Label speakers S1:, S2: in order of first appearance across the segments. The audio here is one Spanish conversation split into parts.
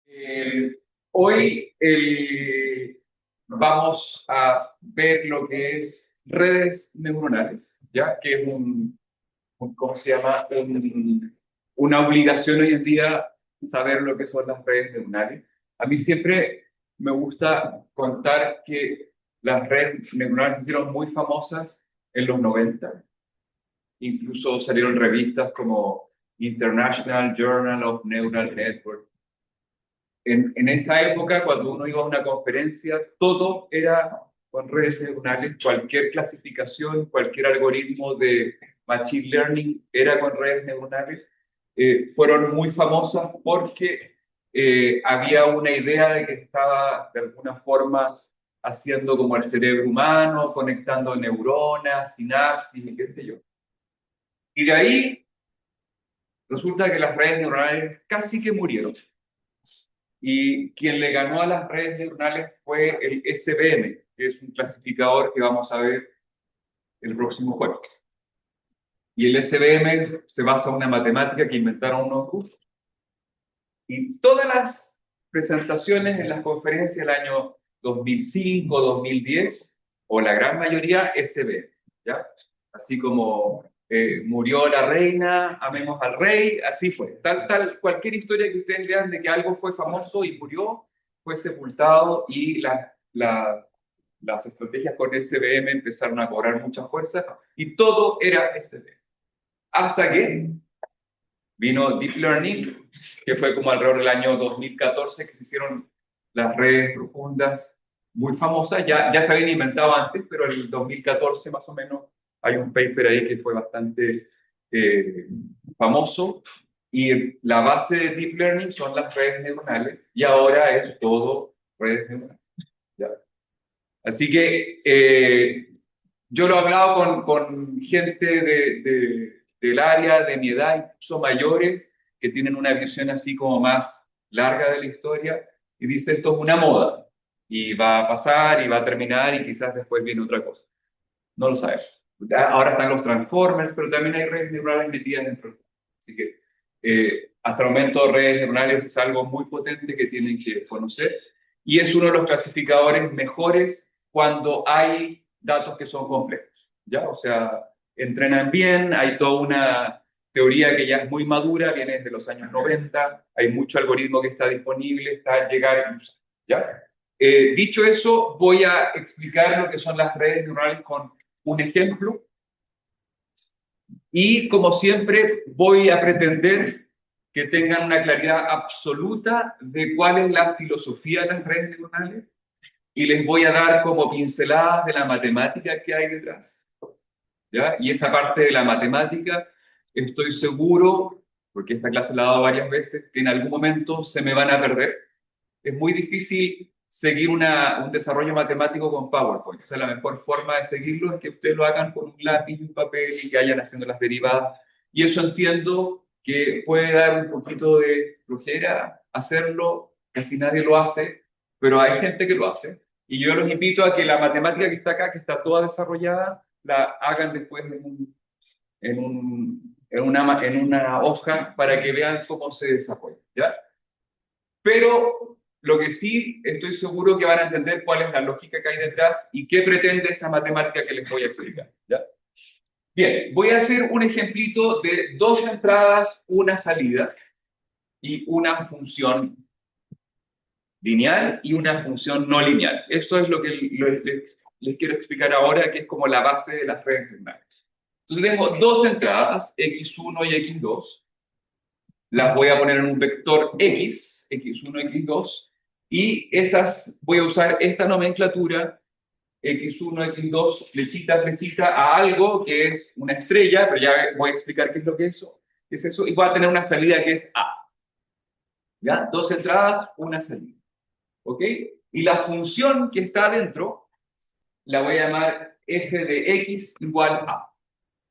S1: Eh, hoy vamos a ver lo que es redes neuronales, ¿ya? Que es ¿cómo se llama? Una obligación hoy en día saber lo que son las redes neuronales. A mí siempre me gusta contar que las redes neuronales se hicieron muy famosas en los 90. Incluso salieron revistas como International Journal of Neural Network. En esa época, cuando uno iba a una conferencia, todo era con redes neuronales, cualquier clasificación, cualquier algoritmo de machine learning era con redes neuronales. Fueron muy famosas porque había una idea de que estaba de alguna forma haciendo como el cerebro humano, conectando neuronas, sinapsis y qué sé yo. Y de ahí resulta que las redes neuronales casi que murieron. Y quien le ganó a las redes neuronales fue el SVM, que es un clasificador que vamos a ver el próximo jueves. Y el SVM se basa en una matemática que inventaron unos rusos. Y todas las presentaciones en las conferencias del año 2005, 2010, o la gran mayoría, SVM, ¿ya? Así como murió la reina, amemos al rey, así fue. Cualquier historia que ustedes lean de que algo fue famoso y murió, fue sepultado y las estrategias con SVM empezaron a cobrar mucha fuerza y todo era SVM. Hasta que vino Deep Learning, que fue como alrededor del año 2014 que se hicieron las redes profundas muy famosas. Ya se habían inventado antes, pero en el 2014 más o menos hay un paper ahí que fue bastante eh, famoso. Y la base de Deep Learning son las redes neuronales y ahora es todo redes neuronales. ¿Ya? Así que yo lo he hablado con gente del área, de mi edad, incluso mayores, que tienen una visión así como más larga de la historia, y dice esto es una moda, y va a pasar, y va a terminar, y quizás después viene otra cosa. No lo sabemos. Ahora están los Transformers, pero también hay redes neuronales metidas dentro. Así que hasta el momento redes neuronales es algo muy potente que tienen que conocer, y es uno de los clasificadores mejores cuando hay datos que son complejos, ¿ya? O sea, entrenan bien, hay toda una teoría que ya es muy madura, viene desde los años 90, hay mucho algoritmo que está disponible, está al llegar y usar, ¿ya? Dicho eso, voy a explicar lo que son las redes neuronales con un ejemplo y, como siempre, voy a pretender que tengan una claridad absoluta de cuál es la filosofía de las redes neuronales y les voy a dar como pinceladas de la matemática que hay detrás, ¿ya? Y esa parte de la matemática, estoy seguro, porque esta clase la he dado varias veces, que en algún momento se me van a perder. Es muy difícil seguir un desarrollo matemático con PowerPoint. O sea, la mejor forma de seguirlo es que ustedes lo hagan con un lápiz y un papel y que vayan haciendo las derivadas. Y eso entiendo que puede dar un poquito de flojera hacerlo, casi nadie lo hace, pero hay gente que lo hace. Y yo los invito a que la matemática que está acá, que está toda desarrollada, la hagan después en una hoja para que vean cómo se desarrolla, ¿ya? Pero lo que sí estoy seguro que van a entender cuál es la lógica que hay detrás y qué pretende esa matemática que les voy a explicar, ¿ya? Bien, voy a hacer un ejemplito de dos entradas, una salida y una función lineal y una función no lineal. Esto es lo que les quiero explicar ahora, que es como la base de las redes neuronales. Entonces tengo dos entradas, x1 y x2. Las voy a poner en un vector x, x1, x2, y esas voy a usar esta nomenclatura, x1, x2, flechita, flechita, a algo que es una estrella, pero ya voy a explicar qué es lo que es eso, y voy a tener una salida que es A. ¿Ya? Dos entradas, una salida. ¿Ok? Y la función que está adentro la voy a llamar f de x igual a.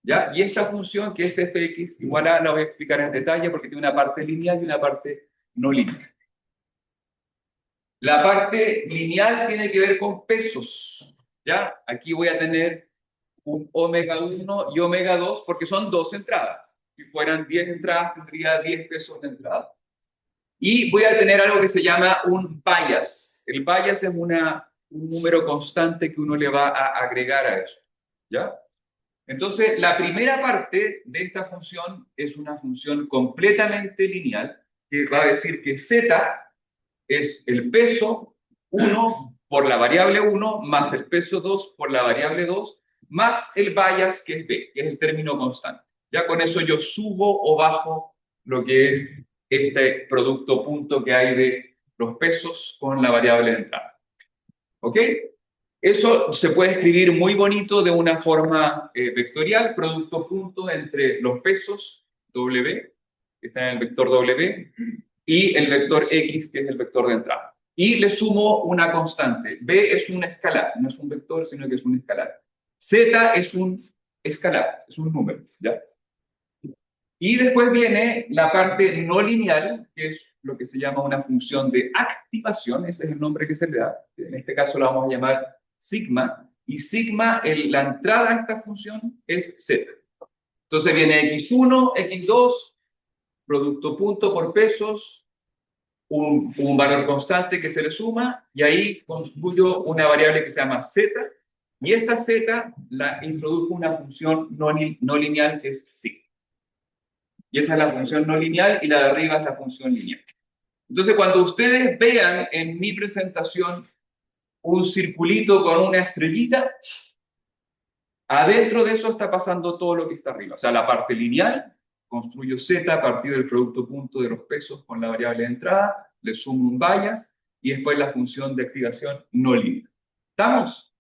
S1: ¿Ya? Y esta función que es fx igual a la voy a explicar en detalle porque tiene una parte lineal y una parte no lineal. La parte lineal tiene que ver con pesos. ¿Ya? Aquí voy a tener un omega 1 y omega 2 porque son dos entradas. Si fueran 10 entradas, tendría 10 pesos de entrada. Y voy a tener algo que se llama un bias. El bias es un número constante que uno le va a agregar a eso. ¿Ya? Entonces, la primera parte de esta función es una función completamente lineal, que va a decir que z es el peso 1 por la variable 1 más el peso 2 por la variable 2 más el bias que es b, que es el término constante. Ya con eso yo subo o bajo lo que es este producto punto que hay de los pesos con la variable de entrada. ¿Ok? Eso se puede escribir muy bonito de una forma vectorial, producto punto entre los pesos W, que está en el vector W, y el vector X, que es el vector de entrada. Y le sumo una constante. B es un escalar, no es un vector, sino que es un escalar. Z es un escalar, es un número, ¿ya? Y después viene la parte no lineal, que es lo que se llama una función de activación, ese es el nombre que se le da. En este caso la vamos a llamar sigma, y sigma, la entrada a esta función es z. Entonces viene x1, x2, producto punto por pesos, un valor constante que se le suma, y ahí construyo una variable que se llama z, y esa z la introduzco una función no lineal que es sigma. Y esa es la función no lineal y la de arriba es la función lineal. Entonces, cuando ustedes vean en mi presentación un circulito con una estrellita, adentro de eso está pasando todo lo que está arriba. O sea, la parte lineal, construyo z a partir del producto punto de los pesos con la variable de entrada, le sumo un bias y después la función de activación no lineal. ¿Estamos?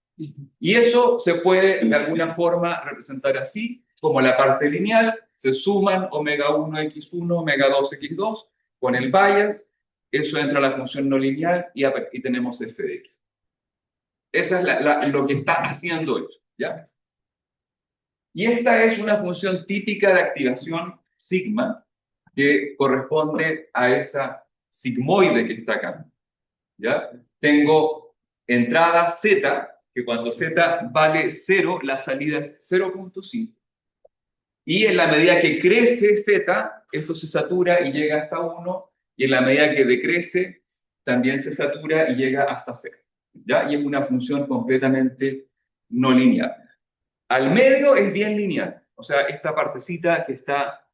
S1: Y eso se puede de alguna forma representar así, como la parte lineal, se suman omega 1, x1, omega 2, x2, con el bias, eso entra a la función no lineal y tenemos f de x. Esa es lo que está haciendo eso, ¿ya? Y esta es una función típica de activación sigma que corresponde a esa sigmoide que está acá, ¿ya? Tengo entrada z, que cuando z vale 0, la salida es 0.5. Y en la medida que crece z, esto se satura y llega hasta 1, y en la medida que decrece, también se satura y llega hasta 0. ¿Ya? Y es una función completamente no lineal. Al medio es bien lineal. O sea, esta partecita que está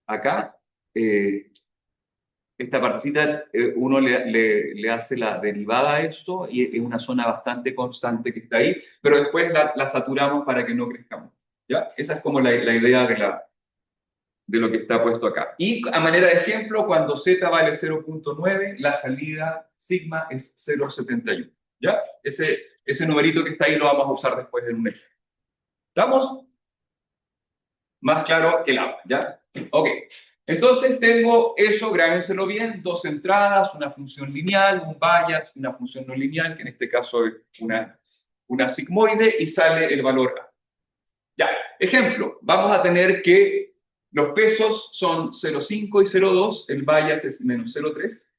S1: acá, esta partecita uno le hace la derivada a esto y es una zona bastante constante que está ahí, pero después la saturamos para que no crezcamos. ¿Ya? Esa es como la idea de lo que está puesto acá. Y a manera de ejemplo, cuando z vale 0.9, la salida sigma es 0.71. ¿Ya? Ese numerito que está ahí lo vamos a usar después en un ejemplo. ¿Estamos? Más claro que el agua, ¿ya? Ok. Entonces tengo eso, grábenselo bien, dos entradas, una función lineal, un bias, una función no lineal, que en este caso es una sigmoide, y sale el valor A. Ya, ejemplo, vamos a tener que los pesos son 0,5 y 0,2, el bias es menos 0,3,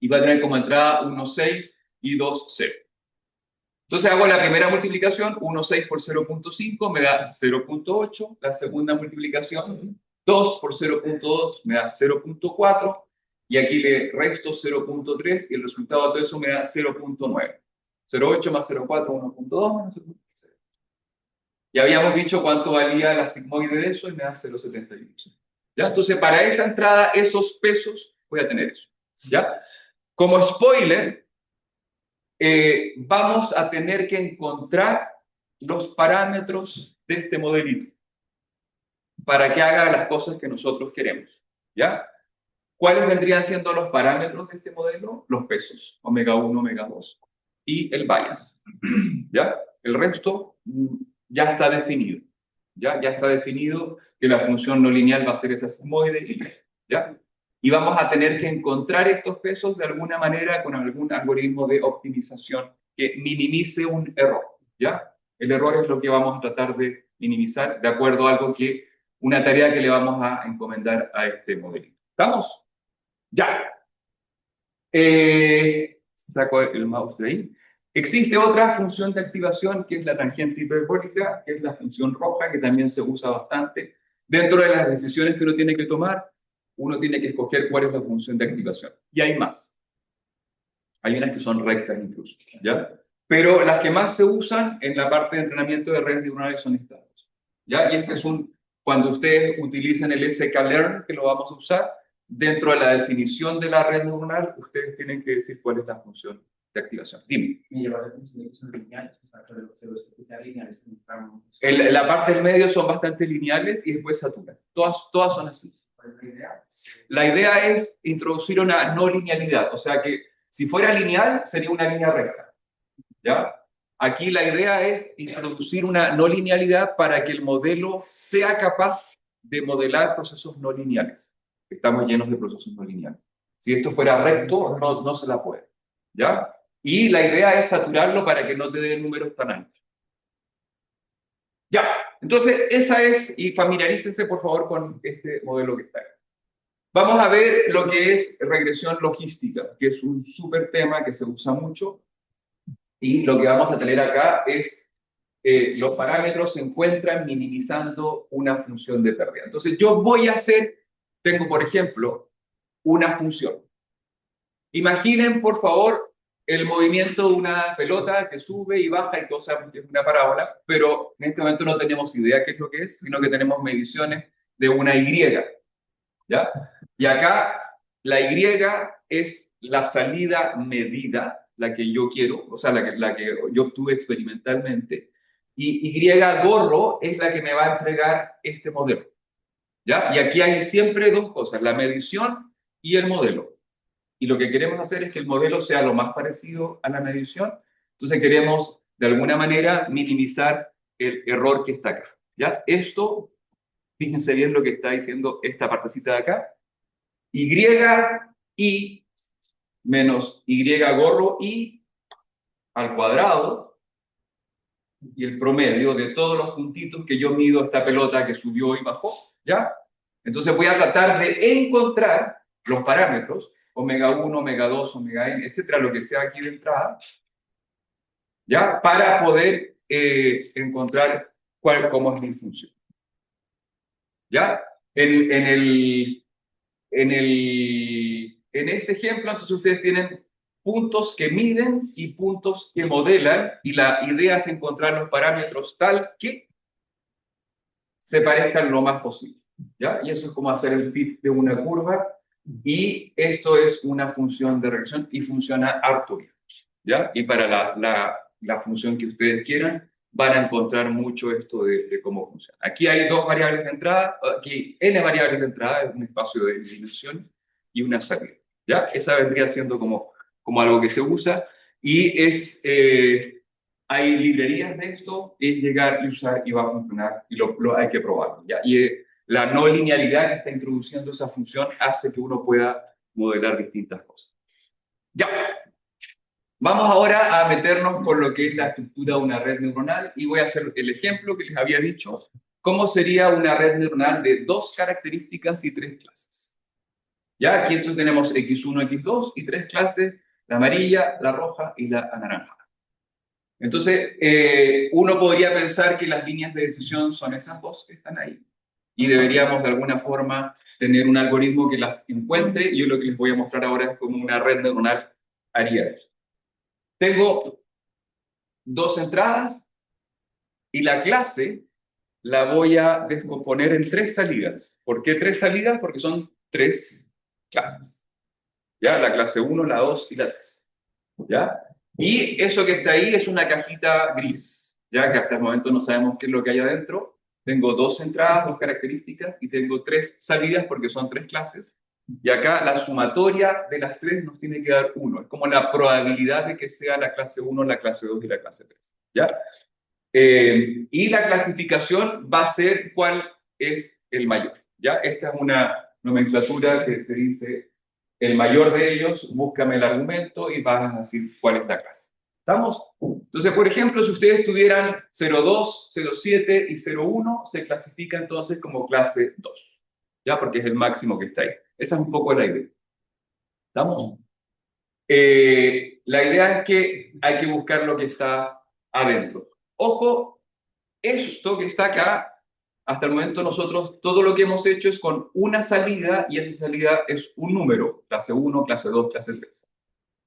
S1: y va a tener como entrada 1,6 y 2,0. Entonces hago la primera multiplicación, 1,6 por 0.5 me da 0.8, la segunda multiplicación, 2 por 0.2 me da 0.4, y aquí le resto 0.3 y el resultado de todo eso me da 0.9. 0.8 más 0.4, 1.2 menos 0.3. Ya habíamos dicho cuánto valía la sigmoide de eso y me da 0,71. ¿Ya? Entonces, para esa entrada, esos pesos, voy a tener eso. ¿Ya? Como spoiler, vamos a tener que encontrar los parámetros de este modelito para que haga las cosas que nosotros queremos. ¿Ya? ¿Cuáles vendrían siendo los parámetros de este modelo? Los pesos, omega 1, omega 2, y el bias. ¿Ya? El resto ya está definido. ¿Ya? Ya está definido que la función no lineal va a ser esa sigmoide y ¿ya? Y vamos a tener que encontrar estos pesos de alguna manera con algún algoritmo de optimización que minimice un error, ¿ya? El error es lo que vamos a tratar de minimizar de acuerdo a una tarea que le vamos a encomendar a este modelito. ¿Estamos? Ya. Saco el mouse de ahí. Existe otra función de activación que es la tangente hiperbólica, que es la función roja, que también se usa bastante. Dentro de las decisiones que uno tiene que tomar, uno tiene que escoger cuál es la función de activación. Y hay más. Hay unas que son rectas incluso, ¿ya? Pero las que más se usan en la parte de entrenamiento de redes neuronales son estas dos, ¿ya? Y este es cuando ustedes utilizan el sklearn, que lo vamos a usar, dentro de la definición de la red neuronal, ustedes tienen que decir cuál es la función de activación. Dime.
S2: Me lleva la atención de que son lineales, o sea, lineales.
S1: La parte del medio son bastante lineales y después saturan. Todas son así. La idea es introducir una no linealidad, o sea que si fuera lineal sería una línea recta, ¿ya? Aquí la idea es introducir una no linealidad para que el modelo sea capaz de modelar procesos no lineales. Estamos llenos de procesos no lineales. Si esto fuera recto, no se la puede, ¿ya? Y la idea es saturarlo para que no te dé números tan altos. Ya, entonces esa es, y familiarícense por favor con este modelo que está ahí. Vamos a ver lo que es regresión logística, que es un súper tema que se usa mucho. Y lo que vamos a tener acá es los parámetros se encuentran minimizando una función de pérdida. Entonces yo voy a tengo por ejemplo, una función. Imaginen por favor el movimiento de una pelota que sube y baja y todo sabemos que es una parábola, pero en este momento no tenemos idea qué es lo que es, sino que tenemos mediciones de una Y, ¿ya? Y acá la Y es la salida medida, la que yo quiero, o sea, la que yo obtuve experimentalmente, y Y gorro es la que me va a entregar este modelo, ¿ya? Y aquí hay siempre dos cosas, la medición y el modelo. Y lo que queremos hacer es que el modelo sea lo más parecido a la medición, entonces queremos de alguna manera minimizar el error que está acá, ¿ya? Esto, fíjense bien lo que está diciendo esta partecita de acá, y menos y gorro y al cuadrado y el promedio de todos los puntitos que yo mido esta pelota que subió y bajó, ¿ya? Entonces voy a tratar de encontrar los parámetros, omega 1, omega 2, omega n, etcétera, lo que sea aquí de entrada, ¿ya? Para poder encontrar cómo es mi función, ¿ya? En este ejemplo, entonces ustedes tienen puntos que miden y puntos que modelan, y la idea es encontrar los parámetros tal que se parezcan lo más posible, ¿ya? Y eso es como hacer el fit de una curva, y esto es una función de regresión y funciona harto bien, ¿ya? Y para la función que ustedes quieran, van a encontrar mucho esto de cómo funciona. Aquí hay dos variables de entrada, aquí n variables de entrada, es un espacio de dimensiones, y una salida, ¿ya? Esa vendría siendo como algo que se usa, y hay librerías de esto, es llegar y usar y va a funcionar, y hay que probarlo, ¿ya? Y la no linealidad que está introduciendo esa función hace que uno pueda modelar distintas cosas. Ya. Vamos ahora a meternos con lo que es la estructura de una red neuronal, y voy a hacer el ejemplo que les había dicho, cómo sería una red neuronal de 2 características y 3 clases. Ya, aquí entonces tenemos X1, X2 y 3 clases, la amarilla, la roja y la anaranjada. Entonces, uno podría pensar que las líneas de decisión son esas dos que están ahí, y deberíamos de alguna forma tener un algoritmo que las encuentre, y yo lo que les voy a mostrar ahora es cómo una red neuronal haría eso. Tengo 2 entradas, y la clase la voy a descomponer en 3 salidas. ¿Por qué 3 salidas? Porque son 3 clases. ¿Ya? La clase 1, la 2 y la 3. ¿Ya? Y eso que está ahí es una cajita gris, ya que hasta el momento no sabemos qué es lo que hay adentro. Tengo 2 entradas, 2 características, y tengo 3 salidas porque son 3 clases. Y acá la sumatoria de las 3 nos tiene que dar 1. Es como la probabilidad de que sea la clase 1, la clase 2 y la clase 3. ¿Ya? Y la clasificación va a ser cuál es el mayor, ¿ya? Esta es una nomenclatura que se dice el mayor de ellos, búscame el argumento y vas a decir cuál es la clase. ¿Estamos? Entonces, por ejemplo, si ustedes tuvieran 0,2, 0,7 y 0,1, se clasifica entonces como clase 2, ¿ya? Porque es el máximo que está ahí. Esa es un poco la idea. ¿Estamos? La idea es que hay que buscar lo que está adentro. Ojo, esto que está acá, hasta el momento nosotros todo lo que hemos hecho es con una salida y esa salida es un número, clase 1, clase 2, clase 3.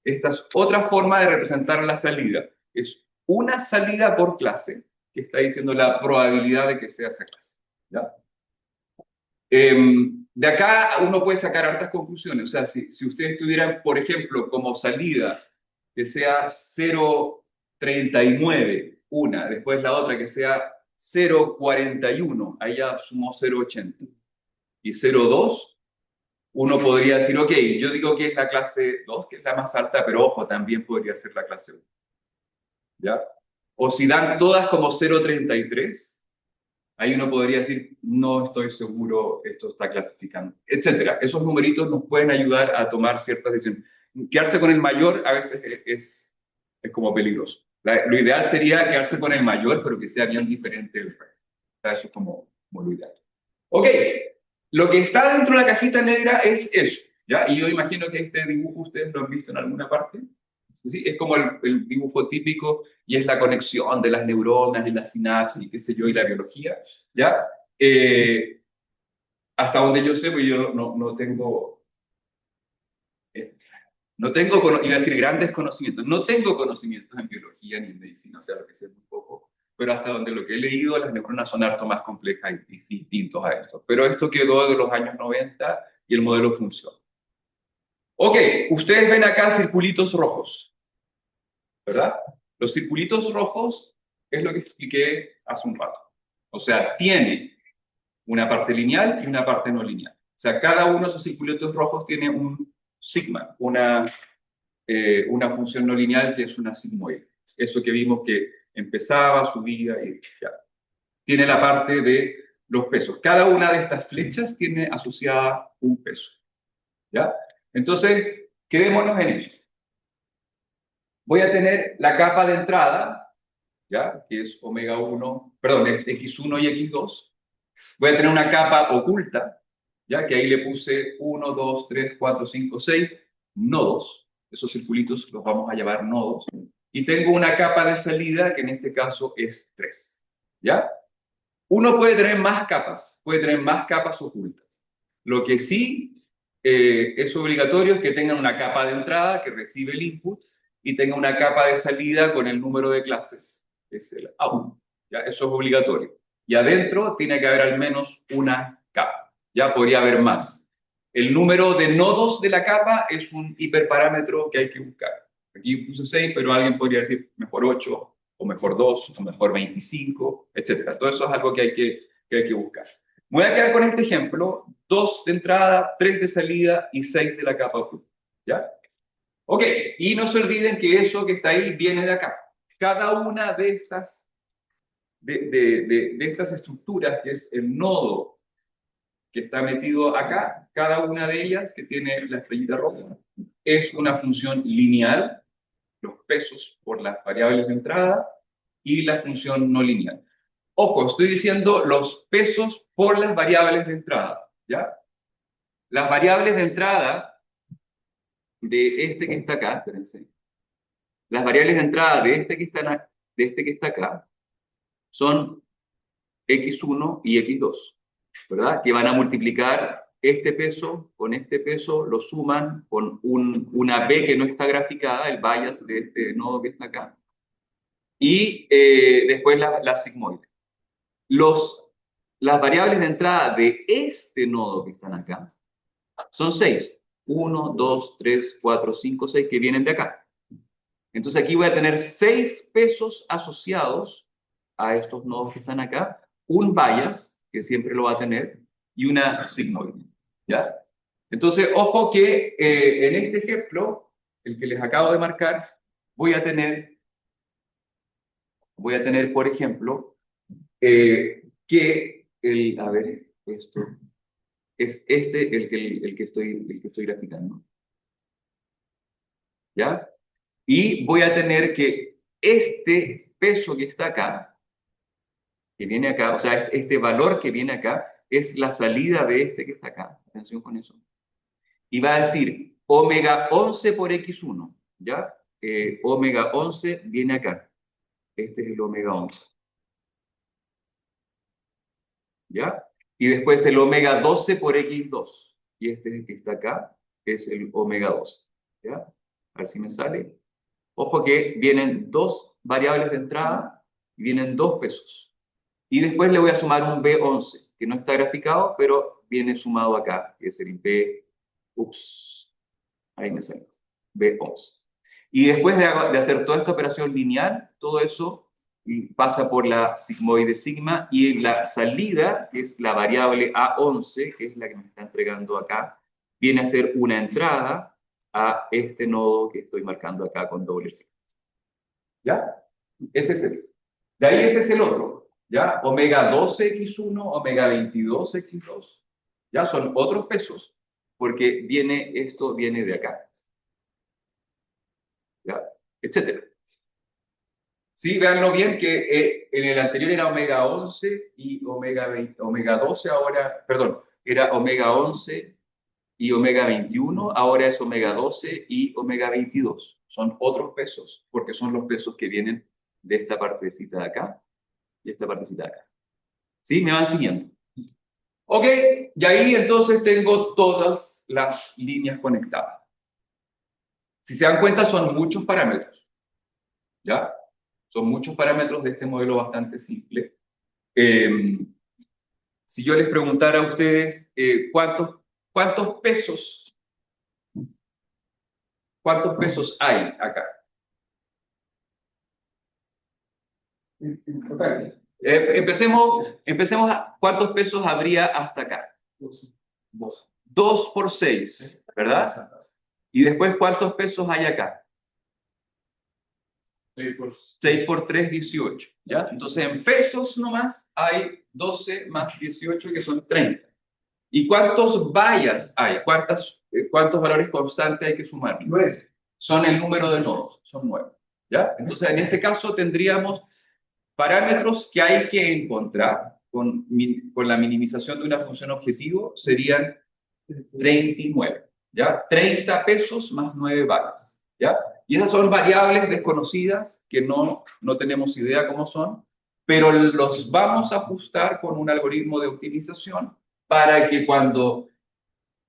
S1: Esta es otra forma de representar la salida. Es una salida por clase que está diciendo la probabilidad de que sea esa clase. ¿Ya? De acá uno puede sacar hartas conclusiones. O sea, si ustedes tuvieran, por ejemplo, como salida que sea 0,39, una, después la otra que sea 0,41, ahí ya sumó 0,80, y 0,2, uno podría decir, ok, yo digo que es la clase 2, que es la más alta, pero ojo, también podría ser la clase 1. ¿Ya? O si dan todas como 0,33, ahí uno podría decir, no estoy seguro, esto está clasificando, etcétera. Esos numeritos nos pueden ayudar a tomar ciertas decisiones. Quedarse con el mayor a veces es como peligroso. Lo ideal sería quedarse con el mayor, pero que sea bien diferente del resto. O sea, eso es como lo ideal. Ok, lo que está dentro de la cajita negra es eso, ¿ya? Y yo imagino que este dibujo ustedes lo han visto en alguna parte. ¿Sí? Es como el dibujo típico y es la conexión de las neuronas y la sinapsis, y qué sé yo, y la biología, ¿ya? Hasta donde yo sé, pues yo no tengo, iba a decir grandes conocimientos, no tengo conocimientos en biología ni en medicina, o sea, lo que sé muy poco, pero hasta donde lo que he leído, las neuronas son harto más complejas y distintos a esto. Pero esto quedó de los años 90 y el modelo funciona. Ok, ustedes ven acá circulitos rojos, ¿verdad? Los circulitos rojos es lo que expliqué hace un rato. O sea, tiene una parte lineal y una parte no lineal. O sea, cada uno de esos circulitos rojos tiene un sigma, una función no lineal que es una sigmoide. Eso que vimos que empezaba, subía y ya. Tiene la parte de los pesos. Cada una de estas flechas tiene asociada un peso. ¿Ya? Entonces, quedémonos en ello. Voy a tener la capa de entrada, ¿ya? Que es omega 1, perdón, es X1 y X2. Voy a tener una capa oculta, ¿ya? Que ahí le puse 1, 2, 3, 4, 5, 6 nodos. Esos circulitos los vamos a llamar nodos. Y tengo una capa de salida que en este caso es 3, ¿ya? Uno puede tener más capas ocultas. Lo que sí es obligatorio es que tengan una capa de entrada que recibe el input y tenga una capa de salida con el número de clases, que es el out. ¿Ya? Eso es obligatorio. Y adentro tiene que haber al menos una capa. Ya podría haber más. El número de nodos de la capa es un hiperparámetro que hay que buscar. Aquí puse 6, pero alguien podría decir mejor 8, o mejor 2, o mejor 25, etcétera. Todo eso es algo que hay que buscar. Me voy a quedar con este ejemplo: 2 de entrada, 3 de salida y 6 de la capa oculta. ¿Ya? Ok, y no se olviden que eso que está ahí viene de acá. Cada una de estas, de estas estructuras, que es el nodo que está metido acá, cada una de ellas, que tiene la estrellita roja, es una función lineal, los pesos por las variables de entrada, y la función no lineal. Ojo, estoy diciendo los pesos por las variables de entrada, ¿ya? Las variables de entrada de este que está acá, espérense, las variables de entrada de este que está acá son X1 y X2, ¿verdad? Que van a multiplicar este peso, lo suman con una B que no está graficada, el bias de este nodo que está acá, y después la sigmoide. Las variables de entrada de este nodo que están acá son 6. 1, 2, 3, 4, 5, 6 que vienen de acá. Entonces aquí voy a tener 6 pesos asociados a estos nodos que están acá, un bias, que siempre lo va a tener, y una sigmoide. ¿Ya? Entonces, ojo que en este ejemplo, el que les acabo de marcar, voy a tener, por ejemplo, que a ver, esto es el que estoy graficando. ¿Ya? Y voy a tener que este peso que está acá, que viene acá, o sea, este valor que viene acá, es la salida de este que está acá. Atención con eso. Y va a decir omega 11 por X1, ¿ya? Omega 11 viene acá. Este es el omega 11. ¿ya? Y después el omega 12 por X2. Y este que está acá es el omega 12, ¿ya? A ver si me sale. Ojo que vienen dos variables de entrada y vienen dos pesos. Y después le voy a sumar un B11, que no está graficado, pero viene sumado acá, que es el B, ups, ahí me salió, B11. Y después de hacer toda esta operación lineal, todo eso pasa por la sigmoide sigma y la salida, que es la variable A11, que es la que me está entregando acá, viene a ser una entrada a este nodo que estoy marcando acá con doble sigma. ¿Ya? Ese es ese. De ahí ese es el otro. ¿Ya? Omega 12X1, omega 22X2. Ya son otros pesos, porque esto viene de acá. ¿Ya? Etcétera. Sí, véanlo bien que en el anterior era omega 11 y omega 12 ahora, perdón, era omega 11 y omega 21, ahora es omega 12 y omega 22. Son otros pesos, porque son los pesos que vienen de esta partecita de acá y esta partecita de acá. ¿Sí? ¿Me van siguiendo? Ok, y ahí entonces tengo todas las líneas conectadas. Si se dan cuenta, son muchos parámetros. ¿Ya? Son muchos parámetros de este modelo bastante simple. Si yo les preguntara a ustedes cuántos pesos hay acá. Empecemos a cuántos pesos habría hasta acá. 2 por 6, ¿verdad? Y después, ¿cuántos pesos hay acá? 6 por 3, 18. ¿Ya? Entonces, en pesos nomás hay 12 más 18, que son 30. ¿Y cuántos bayas hay? ¿Cuántos valores constantes hay que sumar? 9. Son el número de nodos, son 9. ¿Ya? Entonces, en este caso tendríamos parámetros que hay que encontrar con la minimización de una función objetivo, serían 39. ¿Ya? 30 pesos más 9 bayas. ¿Ya? Y esas son variables desconocidas que no tenemos idea cómo son, pero los vamos a ajustar con un algoritmo de optimización para que cuando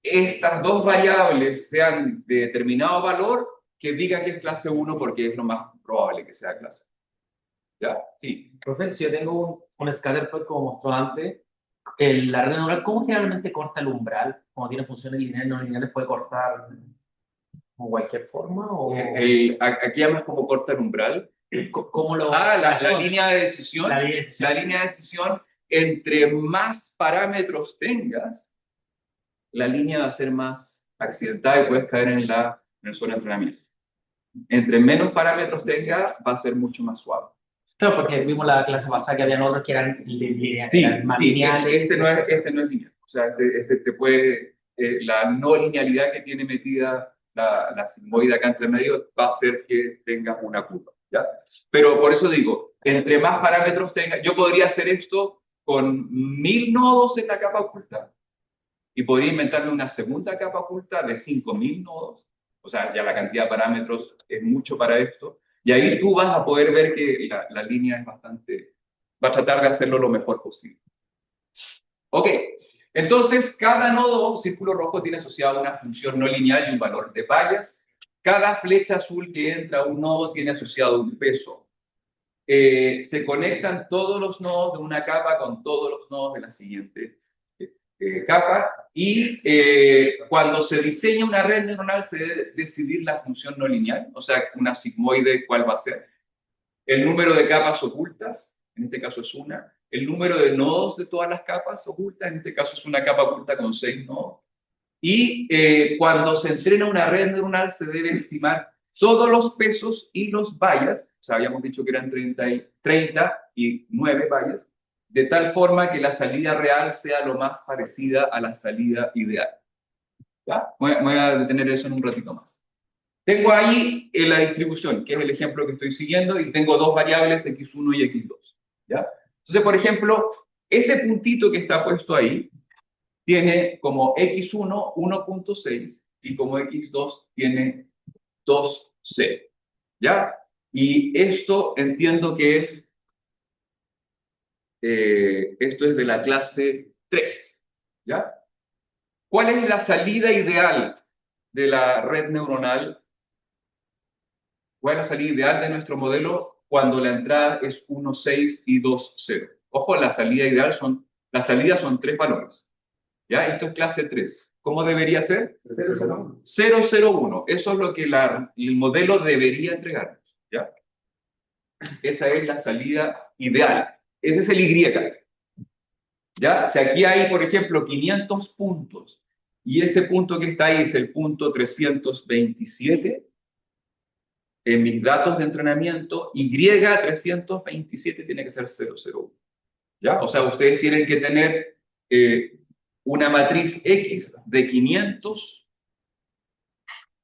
S1: estas dos variables sean de determinado valor, que diga que es clase 1 porque es lo más probable que sea clase. ¿Ya? Sí.
S2: Profe, si yo tengo un scatter plot como mostró antes, la red neural, ¿cómo generalmente corta el umbral? Cuando tiene funciones lineales no lineales, ¿puede cortar como cualquier forma? O...
S1: Aquí llamas como corta el umbral.
S2: ¿Cómo lo...?
S1: La línea de decisión.
S2: La línea de decisión.
S1: La línea de decisión, entre más parámetros tengas, la línea va a ser más accidentada y puedes caer en el suelo de entrenamiento. Entre menos parámetros tenga, va a ser mucho más suave.
S2: Claro, porque vimos la clase pasada que habían otros que eran más lineales.
S1: Este no es lineal. O sea, este te puede... la no linealidad que tiene metida la sigmoide acá entre medio va a hacer que tengas una curva. ¿Ya? Pero por eso digo, entre más parámetros tenga, yo podría hacer esto con 1000 nodos en la capa oculta y podría inventarme una segunda capa oculta de 5000 nodos. O sea, ya la cantidad de parámetros es mucho para esto. Y ahí tú vas a poder ver que la línea es bastante... Va a tratar de hacerlo lo mejor posible. Ok, entonces cada nodo círculo rojo tiene asociado una función no lineal y un valor de bayas. Cada flecha azul que entra a un nodo tiene asociado un peso. Se conectan todos los nodos de una capa con todos los nodos de la siguiente capa, y cuando se diseña una red neuronal se debe decidir la función no lineal, o sea, una sigmoide, ¿cuál va a ser? El número de capas ocultas, en este caso es una, el número de nodos de todas las capas ocultas, en este caso es una capa oculta con 6 nodos, y cuando se entrena una red neuronal se debe estimar todos los pesos y los bayas, o sea, habíamos dicho que eran 30 y 9 bayas, de tal forma que la salida real sea lo más parecida a la salida ideal. ¿Ya? Voy a detener eso en un ratito más. Tengo ahí la distribución, que es el ejemplo que estoy siguiendo, y tengo dos variables, x1 y x2. ¿Ya? Entonces, por ejemplo, ese puntito que está puesto ahí tiene como x1 1.6 y como x2 tiene 2c. ¿Ya? Y esto entiendo que es Esto es de la clase 3, ¿ya? ¿Cuál es la salida ideal de la red neuronal? ¿Cuál es la salida ideal de nuestro modelo cuando la entrada es 1, 6 y 2, 0? Ojo, la salida ideal las salidas son 3 valores, ¿ya? Esto es clase 3. ¿Cómo debería ser?
S2: 0, 0, 1.
S1: 0, 0, 1. Eso es lo que el modelo debería entregarnos, ¿ya? Esa es la salida ideal. Ese es el Y. ¿Ya? Si aquí hay, por ejemplo, 500 puntos y ese punto que está ahí es el punto 327, en mis datos de entrenamiento, Y327 tiene que ser 001. ¿Ya? O sea, ustedes tienen que tener una matriz X de 500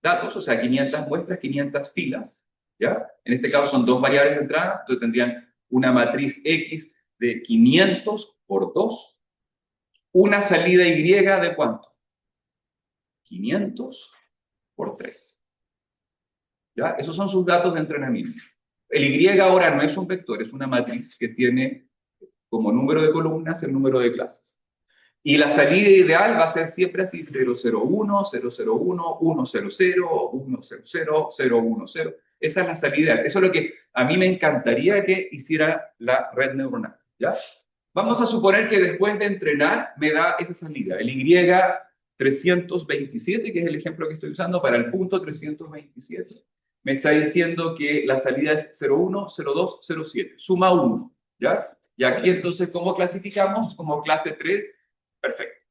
S1: datos, o sea, 500 muestras, 500 filas. ¿Ya? En este caso son dos variables de entrada, entonces tendrían una matriz X de 500 por 2. Una salida Y de ¿cuánto? 500 por 3. ¿Ya? Esos son sus datos de entrenamiento. El Y ahora no es un vector, es una matriz que tiene como número de columnas el número de clases. Y la salida ideal va a ser siempre así: 001, 001, 100, 100, 010. Esa es la salida ideal. Eso es lo que a mí me encantaría que hiciera la red neuronal. ¿Ya? Vamos a suponer que después de entrenar me da esa salida, el Y327, que es el ejemplo que estoy usando para el punto 327. Me está diciendo que la salida es 01, 02, 07, suma 1, ¿ya? Y aquí entonces, ¿cómo clasificamos? Como clase 3, perfecto,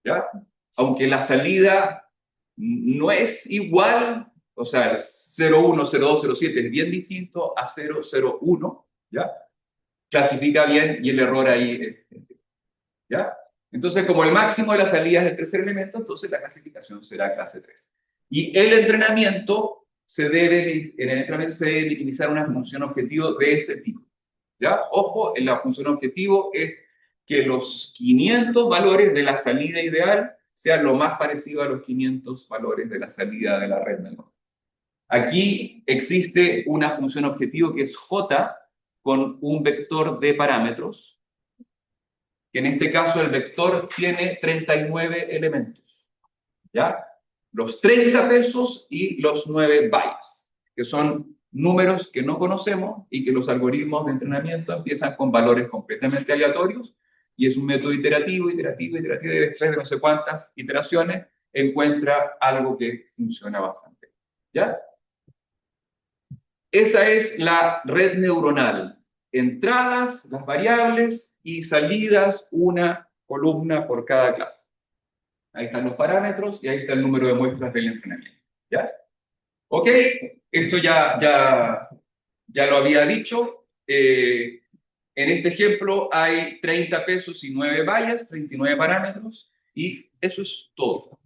S1: ¿ya? Aunque la salida no es igual, o sea, el 01, 02, 07 es bien distinto a 001, ¿ya? Clasifica bien y el error ahí, ¿ya? Entonces, como el máximo de las salidas del tercer elemento, entonces la clasificación será clase 3. Y el entrenamiento en el entrenamiento se debe minimizar una función objetivo de ese tipo, ¿ya? Ojo, en la función objetivo es que los 500 valores de la salida ideal sean lo más parecido a los 500 valores de la salida de la red neuronal. Aquí existe una función objetivo que es J con un vector de parámetros, que en este caso el vector tiene 39 elementos, ¿ya? Los 30 pesos y los 9 bytes, que son números que no conocemos y que los algoritmos de entrenamiento empiezan con valores completamente aleatorios y es un método iterativo, iterativo, iterativo, y después de no sé cuántas iteraciones encuentra algo que funciona bastante, ¿ya? Esa es la red neuronal. Entradas, las variables y salidas, una columna por cada clase. Ahí están los parámetros y ahí está el número de muestras del entrenamiento. ¿Ya? ¿Ok? Esto ya lo había dicho. En este ejemplo hay 30 pesos y 9 vallas, 39 parámetros, y eso es todo.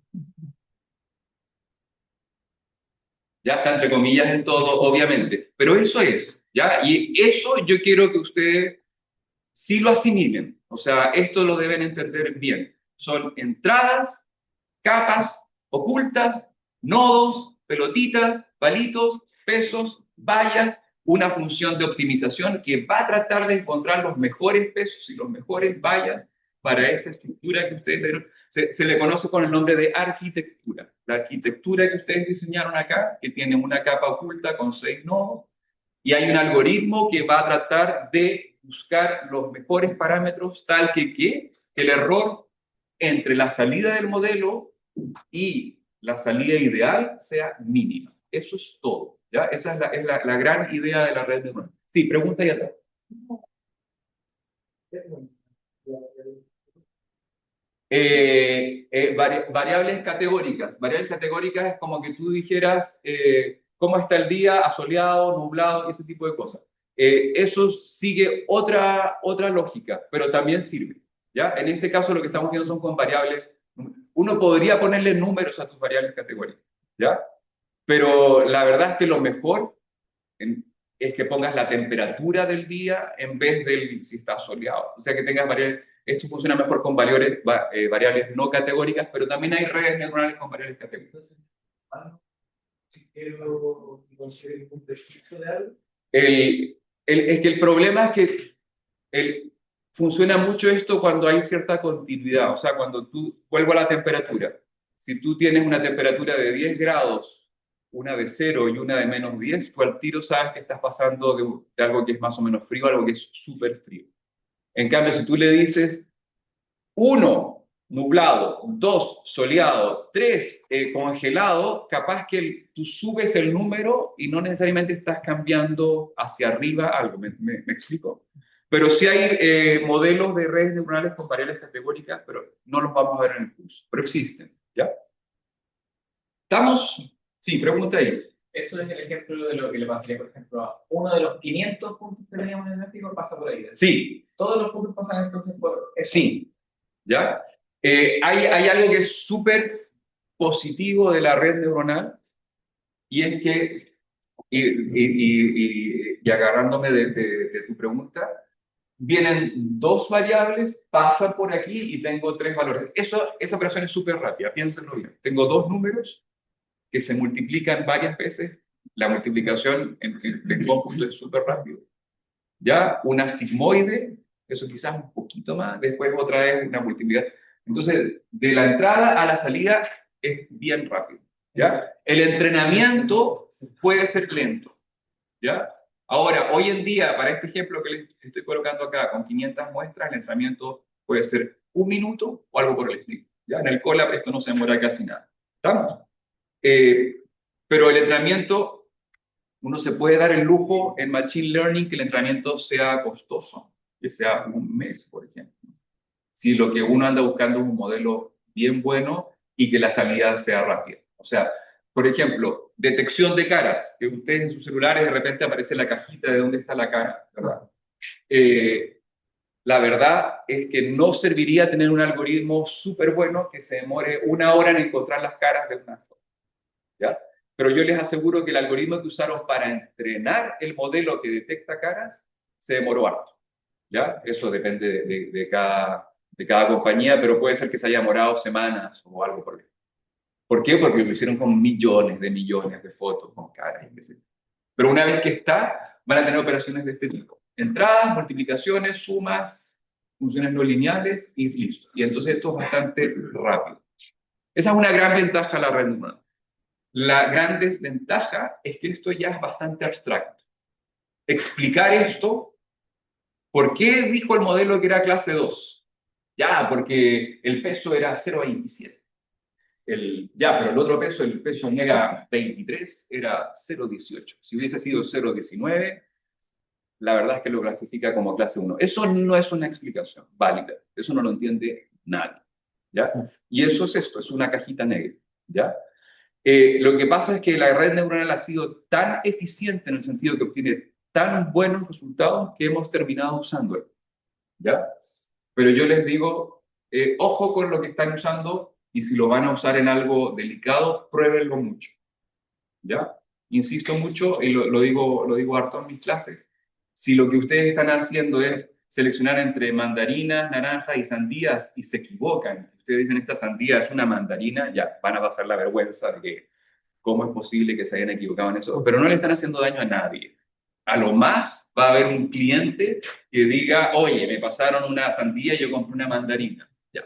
S1: Ya está entre comillas en todo, obviamente, pero eso es, ¿ya? Y eso yo quiero que ustedes sí lo asimilen, o sea, esto lo deben entender bien. Son entradas, capas ocultas, nodos, pelotitas, palitos, pesos, vallas, una función de optimización que va a tratar de encontrar los mejores pesos y los mejores vallas para esa estructura que ustedes dieron. Se le conoce con el nombre de arquitectura. La arquitectura que ustedes diseñaron acá, que tiene una capa oculta con 6 nodos, y hay un algoritmo que va a tratar de buscar los mejores parámetros tal que el error entre la salida del modelo y la salida ideal sea mínima. Eso es todo, ¿ya? Esa es la gran idea de la red neuronal. Sí, pregunta y atrás. Variables categóricas. Variables categóricas es como que tú dijeras cómo está el día, asoleado, nublado, ese tipo de cosas. Eso sigue otra lógica, pero también sirve, ¿ya? En este caso lo que estamos viendo son con variables. Uno podría ponerle números a tus variables categóricas, ¿ya? Pero la verdad es que lo mejor es que pongas la temperatura del día en vez del si está soleado. O sea, que tengas variables. Esto funciona mejor con variables no categóricas, pero también hay redes neuronales con variables categóricas. Si quiero conseguir un registro de algo. Es que el problema es que funciona mucho esto cuando hay cierta continuidad, o sea, cuando vuelvo a la temperatura. Si tú tienes una temperatura de 10 grados, una de 0 y una de -10, tú al tiro sabes que estás pasando de algo que es más o menos frío a algo que es súper frío. En cambio, si tú le dices 1, nublado, 2, soleado, 3, congelado, capaz que tú subes el número y no necesariamente estás cambiando hacia arriba algo. ¿Me explico? Pero sí hay modelos de redes neuronales con variables categóricas, pero no los vamos a ver en el curso. Pero existen, ¿ya? ¿Estamos? Sí, pregunta ahí.
S3: Eso es el ejemplo de lo que le pasaría, por ejemplo, a uno de los 500 puntos que teníamos en el gráfico pasa por ahí, ¿verdad?
S1: Sí.
S3: Todos los puntos pasan entonces por eso.
S1: Sí, ¿ya? Hay algo que es súper positivo de la red neuronal y es que, y agarrándome de tu pregunta, vienen dos variables, pasan por aquí y tengo tres valores. Esa operación es súper rápida, piénsenlo bien. Tengo dos números que se multiplican varias veces, la multiplicación en cómputo es súper rápido. Ya, una sigmoide, eso quizás un poquito más, después otra vez una multiplicación. Entonces, de la entrada a la salida es bien rápido. ¿Ya? El entrenamiento puede ser lento. ¿Ya? Ahora, hoy en día, para este ejemplo que les estoy colocando acá, con 500 muestras, el entrenamiento puede ser 1 minuto o algo por el estilo. ¿Ya? En el Colab esto no se demora casi nada. ¿Estamos? Pero el entrenamiento, uno se puede dar el lujo en Machine Learning que el entrenamiento sea costoso, que sea 1 mes, por ejemplo. Si lo que uno anda buscando es un modelo bien bueno y que la salida sea rápida. O sea, por ejemplo, detección de caras, que ustedes en sus celulares de repente aparece la cajita de dónde está la cara, ¿verdad? La verdad es que no serviría tener un algoritmo súper bueno que se demore 1 hora en encontrar las caras de una foto, ¿ya? Pero yo les aseguro que el algoritmo que usaron para entrenar el modelo que detecta caras se demoró harto, ¿ya? Eso depende de cada compañía, pero puede ser que se haya demorado semanas o algo por el. ¿Por qué? Porque lo hicieron con millones de fotos, con caras y qué sé yo. Pero una vez que está, van a tener operaciones de este tipo. Entradas, multiplicaciones, sumas, funciones no lineales y listo. Y entonces esto es bastante rápido. Esa es una gran ventaja de la red neuronal. La gran desventaja es que esto ya es bastante abstracto. Explicar esto, ¿por qué dijo el modelo que era clase 2? Ya, porque el peso era 0,27. Pero el otro peso, el peso omega 23, era 0,18. Si hubiese sido 0,19, la verdad es que lo clasifica como clase 1. Eso no es una explicación válida. Eso no lo entiende nadie. ¿Ya? Y eso es esto, es una cajita negra. ¿Ya? Lo que pasa es que la red neuronal ha sido tan eficiente en el sentido que obtiene tan buenos resultados que hemos terminado usándola. ¿Ya? Pero yo les digo, ojo con lo que están usando y si lo van a usar en algo delicado, pruébenlo mucho. ¿Ya? Insisto mucho y lo digo harto en mis clases. Si lo que ustedes están haciendo es seleccionar entre mandarinas, naranjas y sandías y se equivocan, ustedes dicen esta sandía es una mandarina, ya van a pasar la vergüenza de que cómo es posible que se hayan equivocado en eso, pero no le están haciendo daño a nadie. A lo más va a haber un cliente que diga, oye, me pasaron una sandía y yo compré una mandarina. Ya.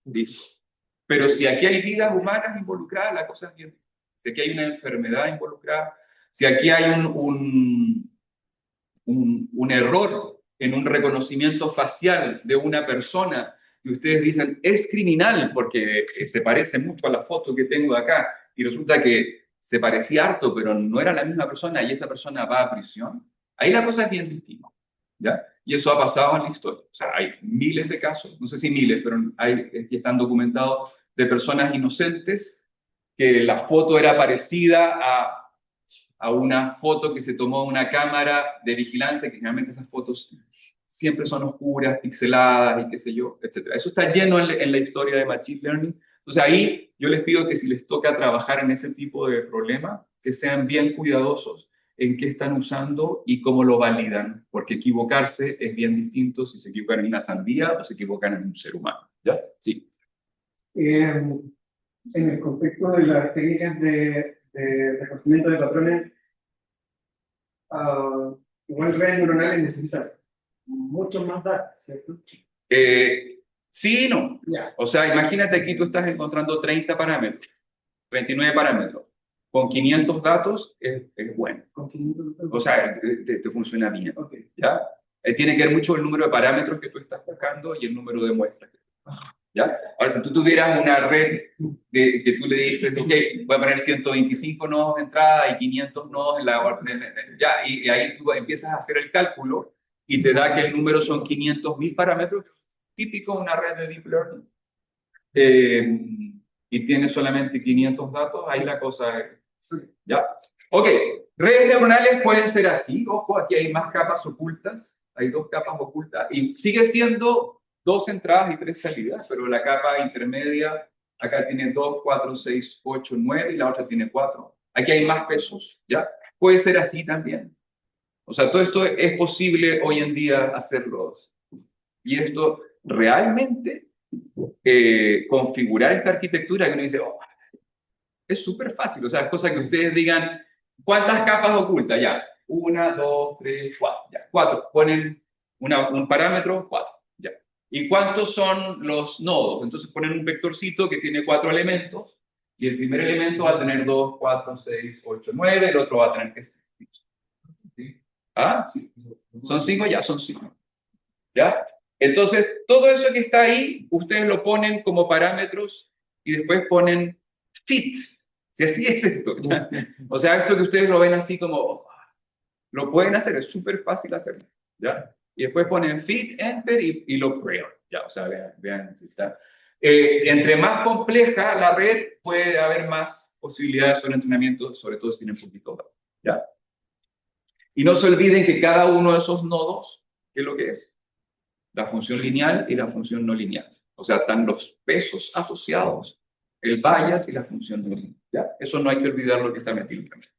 S1: ¿Listo? Pero si aquí hay vidas humanas involucradas, la cosa es bien. Si aquí hay una enfermedad involucrada, si aquí hay un error en un reconocimiento facial de una persona y ustedes dicen, es criminal porque se parece mucho a la foto que tengo acá y resulta que se parecía harto, pero no era la misma persona y esa persona va a prisión, ahí la cosa es bien distinta, ¿ya? Y eso ha pasado en la historia. O sea, hay miles de casos, no sé si miles, pero que están documentados de personas inocentes que la foto era parecida a una foto que se tomó de una cámara de vigilancia, que generalmente esas fotos siempre son oscuras, pixeladas y qué sé yo, etc. Eso está lleno en la historia de Machine Learning. Entonces ahí yo les pido que si les toca trabajar en ese tipo de problema, que sean bien cuidadosos en qué están usando y cómo lo validan, porque equivocarse es bien distinto si se equivocan en una sandía o se equivocan en un ser humano. ¿Ya? Sí.
S4: En el contexto de las técnicas de reconocimiento de patrones, igual redes neuronales necesitan muchos más datos, ¿cierto?
S1: Sí y no.
S4: Ya.
S1: O sea, imagínate aquí tú estás encontrando 30 parámetros, 29 parámetros. Con 500 datos es bueno.
S4: Con 500
S1: O sea, te funciona bien.
S4: Ok.
S1: ¿Ya? Tiene que ver mucho el número de parámetros que tú estás buscando y el número de muestras. ¿Ya? Ahora, si tú tuvieras una red que tú le dices, ok, voy a poner 125 nodos de entrada y 500 nodos en la orden, ya, y ahí tú empiezas a hacer el cálculo y te da que el número son 500.000 parámetros, típico de una red de deep learning, y tiene solamente 500 datos, ahí la cosa es, ¿ya? Ok, redes neuronales pueden ser así, ojo, aquí hay más capas ocultas, hay 2 capas ocultas, y sigue siendo 2 entradas y 3 salidas, pero la capa intermedia, acá tiene 2, 4, 6, 8, 9, y la otra tiene 4. Aquí hay más pesos, ¿ya? Puede ser así también. O sea, todo esto es posible hoy en día hacerlo. Y esto realmente, configurar esta arquitectura que uno dice, oh, es súper fácil, o sea, es cosa que ustedes digan, ¿cuántas capas ocultas? Ya, 1, 2, 3, 4, ya, 4, ponen un parámetro, 4, ya. ¿Y cuántos son los nodos? Entonces ponen un vectorcito que tiene 4 elementos, y el primer elemento va a tener 2, 4, 6, 8, 9, el otro va a tener que ser 5. ¿Ah? ¿Son 5? Ya, son 5. ¿Ya? Entonces, todo eso que está ahí, ustedes lo ponen como parámetros y después ponen fit. Si así es esto, ¿ya? O sea, esto que ustedes lo ven así como, lo pueden hacer, es súper fácil hacerlo, ¿ya? Y después ponen fit, enter y lo prueban, ¿ya? O sea, vean si está. Entre más compleja la red, puede haber más posibilidades sobre entrenamiento, sobre todo si tienen poquito datos, ¿ya? Y no se olviden que cada uno de esos nodos, ¿qué es lo que es? La función lineal y la función no lineal. O sea, están los pesos asociados, el bias y la función no lineal. ¿Ya? Eso no hay que olvidar lo que está metido también.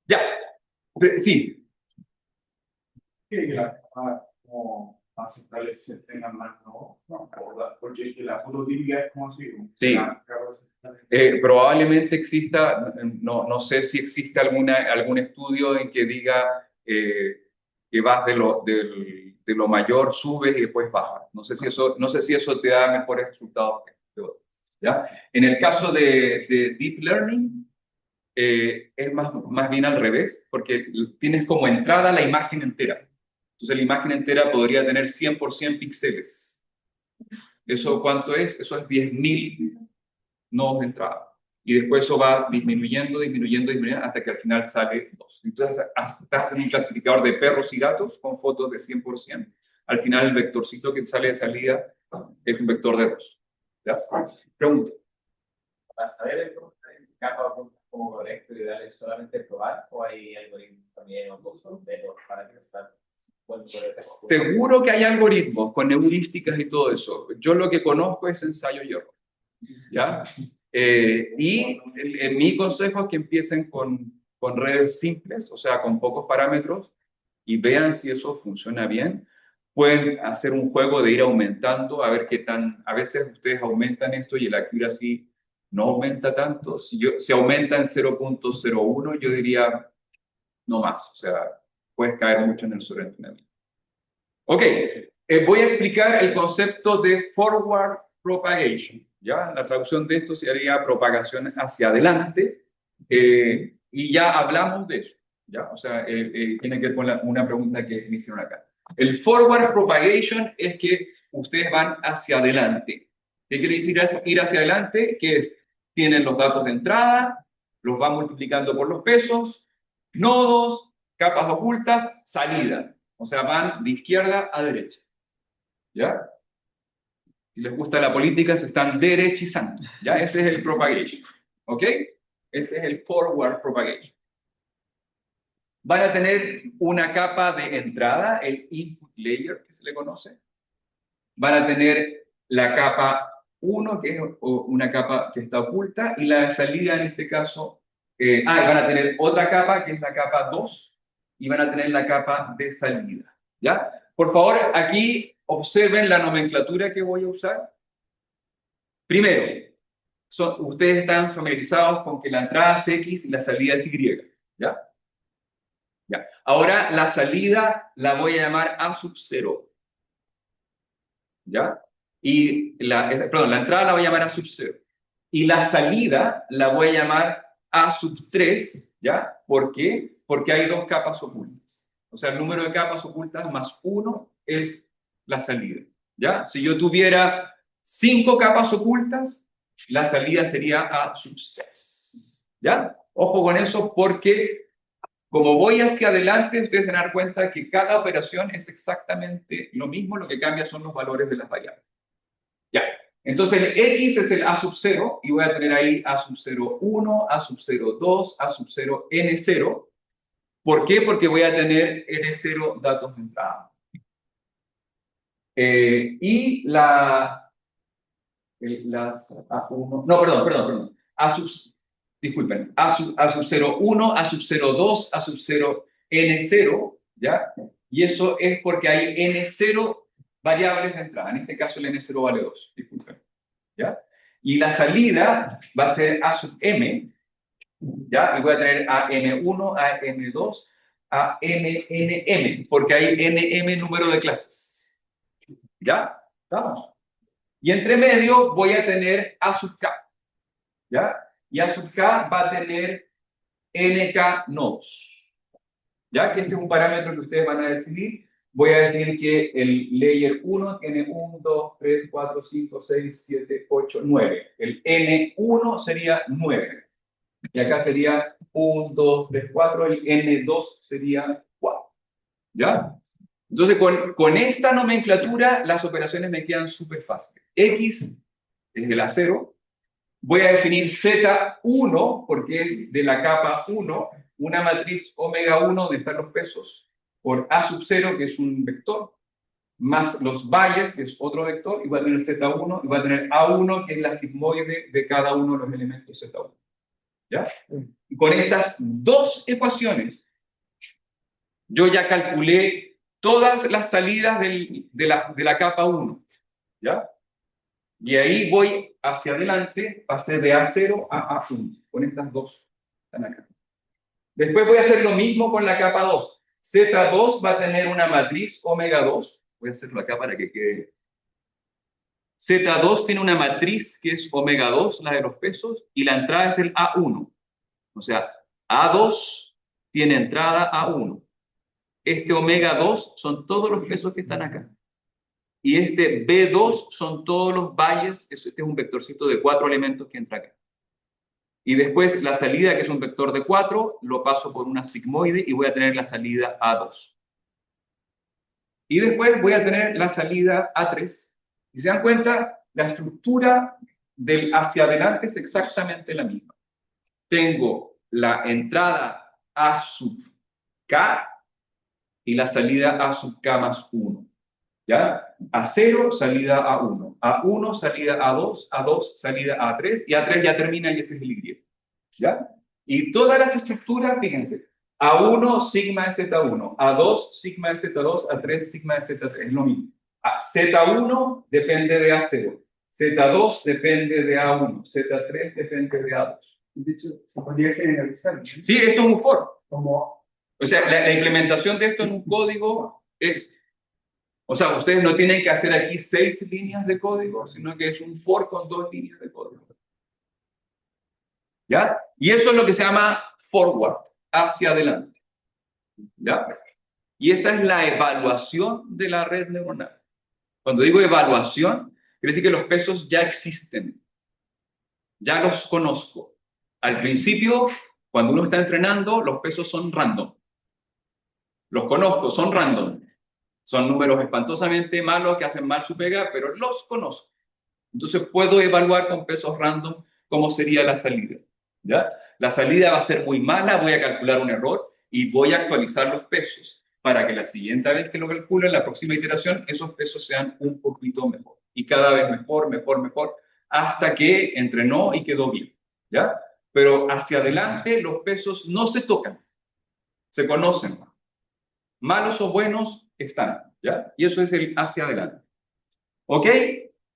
S1: Ya, sí.
S5: Que como más centrales se tengan más, ¿no? Porque la fototípica es como si...
S1: Sí. Probablemente exista, no sé si existe algún estudio en que diga que vas de lo mayor, subes y después bajas. No sé si eso te da mejores resultados que otros, ¿ya? En el caso de Deep Learning, es más bien al revés, porque tienes como entrada la imagen entera. Entonces la imagen entera podría tener 100% píxeles. ¿Eso cuánto es? Eso es 10.000 nodos de entrada. Y después eso va disminuyendo hasta que al final sale 2. Entonces estás en un clasificador de perros y gatos con fotos de 100%. Al final el vectorcito que sale de salida es un vector de 2. ¿Ya? Pregunta.
S3: Para saber el capa como correcto, ideal es solamente probar o hay algoritmos también o cosas para que está bueno.
S1: Seguro que hay algoritmos con heurísticas y todo eso. Yo lo que conozco es ensayo y error. ¿Ya? Y mi consejo es que empiecen con redes simples, o sea, con pocos parámetros, y vean si eso funciona bien. Pueden hacer un juego de ir aumentando, a ver qué tan, a veces ustedes aumentan esto y el accuracy no aumenta tanto. Si aumenta en 0.01, yo diría no más, o sea, puedes caer mucho en el sobreentrenamiento. Ok, voy a explicar el concepto de forward propagation. ¿Ya? La traducción de esto sería propagación hacia adelante, y ya hablamos de eso, ¿ya? O sea, tiene que ver con una pregunta que me hicieron acá. El forward propagation es que ustedes van hacia adelante. ¿Qué quiere decir ir hacia adelante? Que es, tienen los datos de entrada, los van multiplicando por los pesos, nodos, capas ocultas, salida. O sea, van de izquierda a derecha. ¿Ya? Si les gusta la política, se están derechizando. ¿Ya? Ese es el propagation. ¿Ok? Ese es el forward propagation. Van a tener una capa de entrada, el input layer que se le conoce. Van a tener la capa 1, que es una capa que está oculta, y la salida en este caso, van a tener otra capa que es la capa 2, y van a tener la capa de salida. ¿Ya? Por favor, aquí observen la nomenclatura que voy a usar. Primero, ustedes están familiarizados con que la entrada es X y la salida es Y, ¿ya? Ya. Ahora la salida la voy a llamar A sub 0. ¿Ya? Y perdón, la entrada la voy a llamar A sub 0. Y la salida la voy a llamar A sub 3, ¿ya? ¿Por qué? Porque hay dos capas ocultas. O sea, el número de capas ocultas más 1 es la salida, ¿ya? Si yo tuviera 5 capas ocultas, la salida sería A sub 6, ¿ya? Ojo con eso porque como voy hacia adelante, ustedes se van a dar cuenta que cada operación es exactamente lo mismo, lo que cambia son los valores de las variables. Ya, entonces X es el A sub 0 y voy a tener ahí A sub 0, 1, A sub 0, 2, A sub 0, N0. ¿Por qué? Porque voy a tener N0 datos de entrada. Y las A1, no, perdón. Disculpen, A sub 0, 1, A sub 0, 2, A sub 0, N0, ¿ya? Y eso es porque hay N0 variables de entrada. En este caso el N0 vale 2, disculpen, ¿ya? Y la salida va a ser A sub M, ¿ya? Y voy a tener a M1, a M2, a NM, porque hay NM número de clases. ¿Ya? ¿Estamos? Y entre medio voy a tener A sub K, ¿ya? Y A sub K va a tener NK nodos, ¿ya? Que este es un parámetro que ustedes van a decidir. Voy a decir que el layer 1 tiene 1, 2, 3, 4, 5, 6, 7, 8, 9. El N1 sería 9. Y acá sería 1, 2, 3, 4. El N2 sería 4. ¿Ya? Entonces, con esta nomenclatura, las operaciones me quedan súper fáciles. X es el A0. Voy a definir Z1, porque es de la capa 1, una matriz omega 1 donde están los pesos, por A sub 0, que es un vector, más los valles, que es otro vector, y voy a tener Z1, y voy a tener A1, que es la sigmoide de cada uno de los elementos Z1. ¿Ya? Y con estas dos ecuaciones, yo ya calculé todas las salidas de la capa 1. ¿Ya? Y ahí voy hacia adelante, pasé de A0 a A1, con estas dos. Están acá. Después voy a hacer lo mismo con la capa 2. Z2 va a tener una matriz omega 2. Voy a hacerlo acá para que quede. Z2 tiene una matriz que es omega 2, la de los pesos, y la entrada es el A1. O sea, A2 tiene entrada A1. Este omega 2 son todos los pesos que están acá. Y este B2 son todos los valles, este es un vectorcito de 4 elementos que entra acá. Y después la salida, que es un vector de 4, lo paso por una sigmoide y voy a tener la salida A2. Y después voy a tener la salida A3. Y se dan cuenta, la estructura del hacia adelante es exactamente la misma. Tengo la entrada A sub K y la salida A sub K más 1. ¿Ya? A0, salida A1. A1, salida A2. A2, salida A3. Y A3 ya termina y ese es el Y. ¿Ya? Y todas las estructuras, fíjense. A1, sigma de Z1. A2, sigma de Z2. A3, sigma de Z3. Es lo mismo. Z1 depende de A0. Z2 depende de A1. Z3 depende de A2.
S4: De hecho, se podría generalizar, ¿no?
S1: Sí, esto es un for.
S4: Como,
S1: O sea, la implementación de esto en un código es... O sea, ustedes no tienen que hacer aquí 6 líneas de código, sino que es un for con 2 líneas de código. ¿Ya? Y eso es lo que se llama forward, hacia adelante. ¿Ya? Y esa es la evaluación de la red neuronal. Cuando digo evaluación, quiere decir que los pesos ya existen. Ya los conozco. Al principio, cuando uno está entrenando, los pesos son random. Los conozco, son random. Son números espantosamente malos que hacen mal su pega, pero los conozco. Entonces puedo evaluar con pesos random cómo sería la salida. ¿Ya? La salida va a ser muy mala, voy a calcular un error y voy a actualizar los pesos para que la siguiente vez que lo calcule, en la próxima iteración, esos pesos sean un poquito mejor. Y cada vez mejor, hasta que entrenó y quedó bien. ¿Ya? Pero hacia adelante los pesos no se tocan, se conocen. Malos o buenos están, ¿ya? Y eso es el hacia adelante. ¿Ok?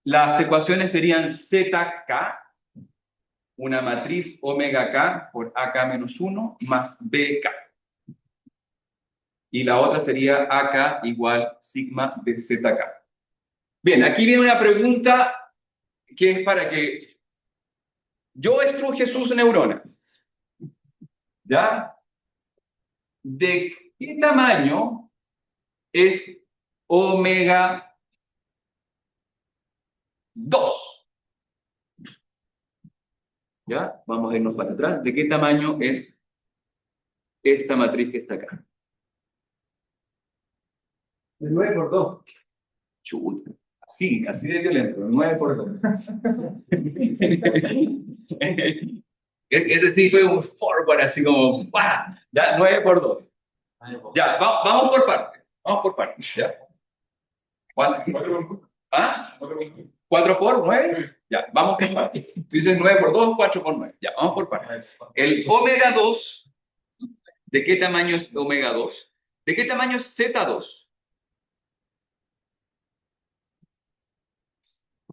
S1: Las ecuaciones serían ZK, una matriz omega K por AK menos 1 más BK. y la otra sería AK igual sigma de ZK. Bien, aquí viene una pregunta que es para que yo estruje sus neuronas. ¿Ya? ¿De qué tamaño es omega 2? ¿Ya? Vamos a irnos para atrás. ¿De qué tamaño es esta matriz que está acá?
S4: De 9 por 2.
S1: Chuta. Así de violento. 9 por 2. Ese sí fue un forward, así como, ¡pah! Ya, 9 por 2. Ya, vamos por partes. Vamos por partes, ¿ya? ¿Cuánto? ¿Ah? 4 por 9. Ya, vamos por partes. Tú dices 9 por 2, 4 por 9. Ya, vamos por partes. El omega 2, ¿de qué tamaño es omega 2? ¿De qué tamaño es Z2?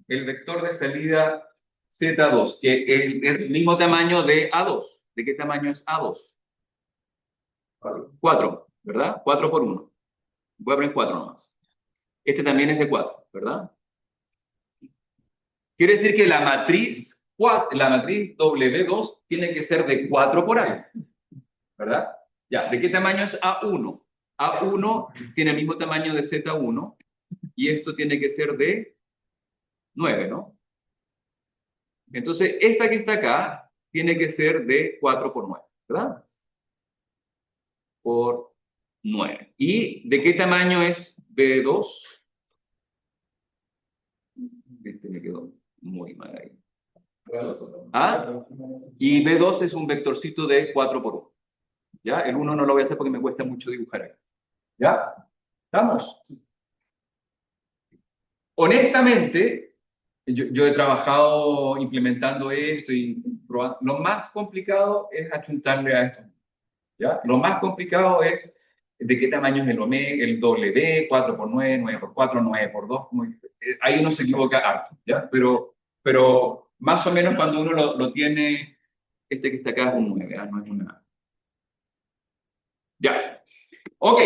S1: El vector de salida Z2, que es el mismo tamaño de A2. ¿De qué tamaño es A2? 4, ¿verdad? 4 por 1. Voy a poner 4 nomás. Este también es de 4, ¿verdad? Quiere decir que la matriz W2 tiene que ser de 4 por ahí, ¿verdad? Ya, ¿de qué tamaño es A1? A1 tiene el mismo tamaño de Z1 y esto tiene que ser de 9, ¿no? Entonces, esta que está acá tiene que ser de 4 por 9, ¿verdad? Por 9. ¿Y de qué tamaño es B2? Este me quedó muy mal ahí. ¿Ah? Y B2 es un vectorcito de 4 por 1. ¿Ya? El 1 no lo voy a hacer porque me cuesta mucho dibujar aquí. ¿Ya? ¿Estamos? Honestamente, yo he trabajado implementando esto y probando. Lo más complicado es achuntarle a esto. ¿Ya? Lo más complicado es de qué tamaño es el omega, el W, 4 por 9, 9 por 4, 9 por 2. Ahí uno se equivoca harto, ¿ya? Pero más o menos cuando uno lo tiene, este que está acá es un 9, ¿ah? No es una... Ya. Ok.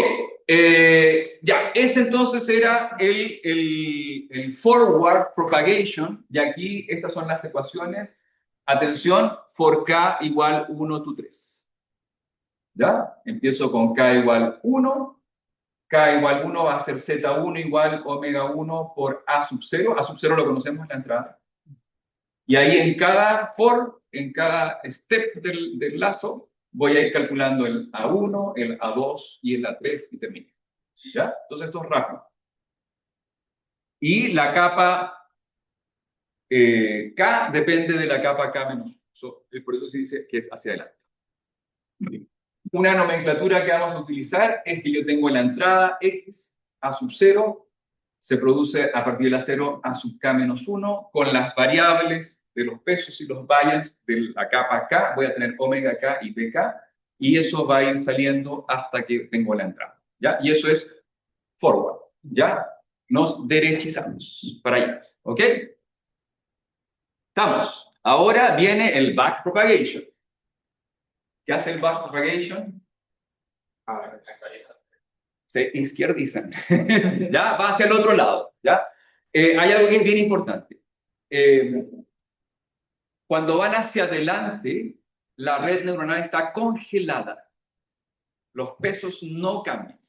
S1: Ya, ese entonces era el forward propagation, y aquí estas son las ecuaciones. Atención, for k igual 1 to 3. ¿Ya? Empiezo con k igual 1. K igual 1 va a ser Z1 igual omega 1 por A sub 0. A sub 0 lo conocemos en la entrada. Y ahí en cada for, en cada step del lazo, voy a ir calculando el A1, el A2 y el A3 y termino. ¿Ya? Entonces esto es rápido. Y la capa K depende de la capa K menos 1. Por eso se dice que es hacia adelante. Una nomenclatura que vamos a utilizar es que yo tengo la entrada X A sub 0, se produce a partir de la 0 A sub K menos 1, con las variables de los pesos y los bias de la capa K, voy a tener omega K y BK, y eso va a ir saliendo hasta que tengo la entrada, ¿ya? Y eso es forward, ¿ya? Nos derechizamos para allá, ¿ok? Estamos. Ahora viene el back propagation. ¿Qué hace el back propagation? Se izquierdizan. ¿Ya? Va hacia el otro lado, ¿ya? Hay algo que es bien importante. Cuando van hacia adelante, la red neuronal está congelada. Los pesos no cambian.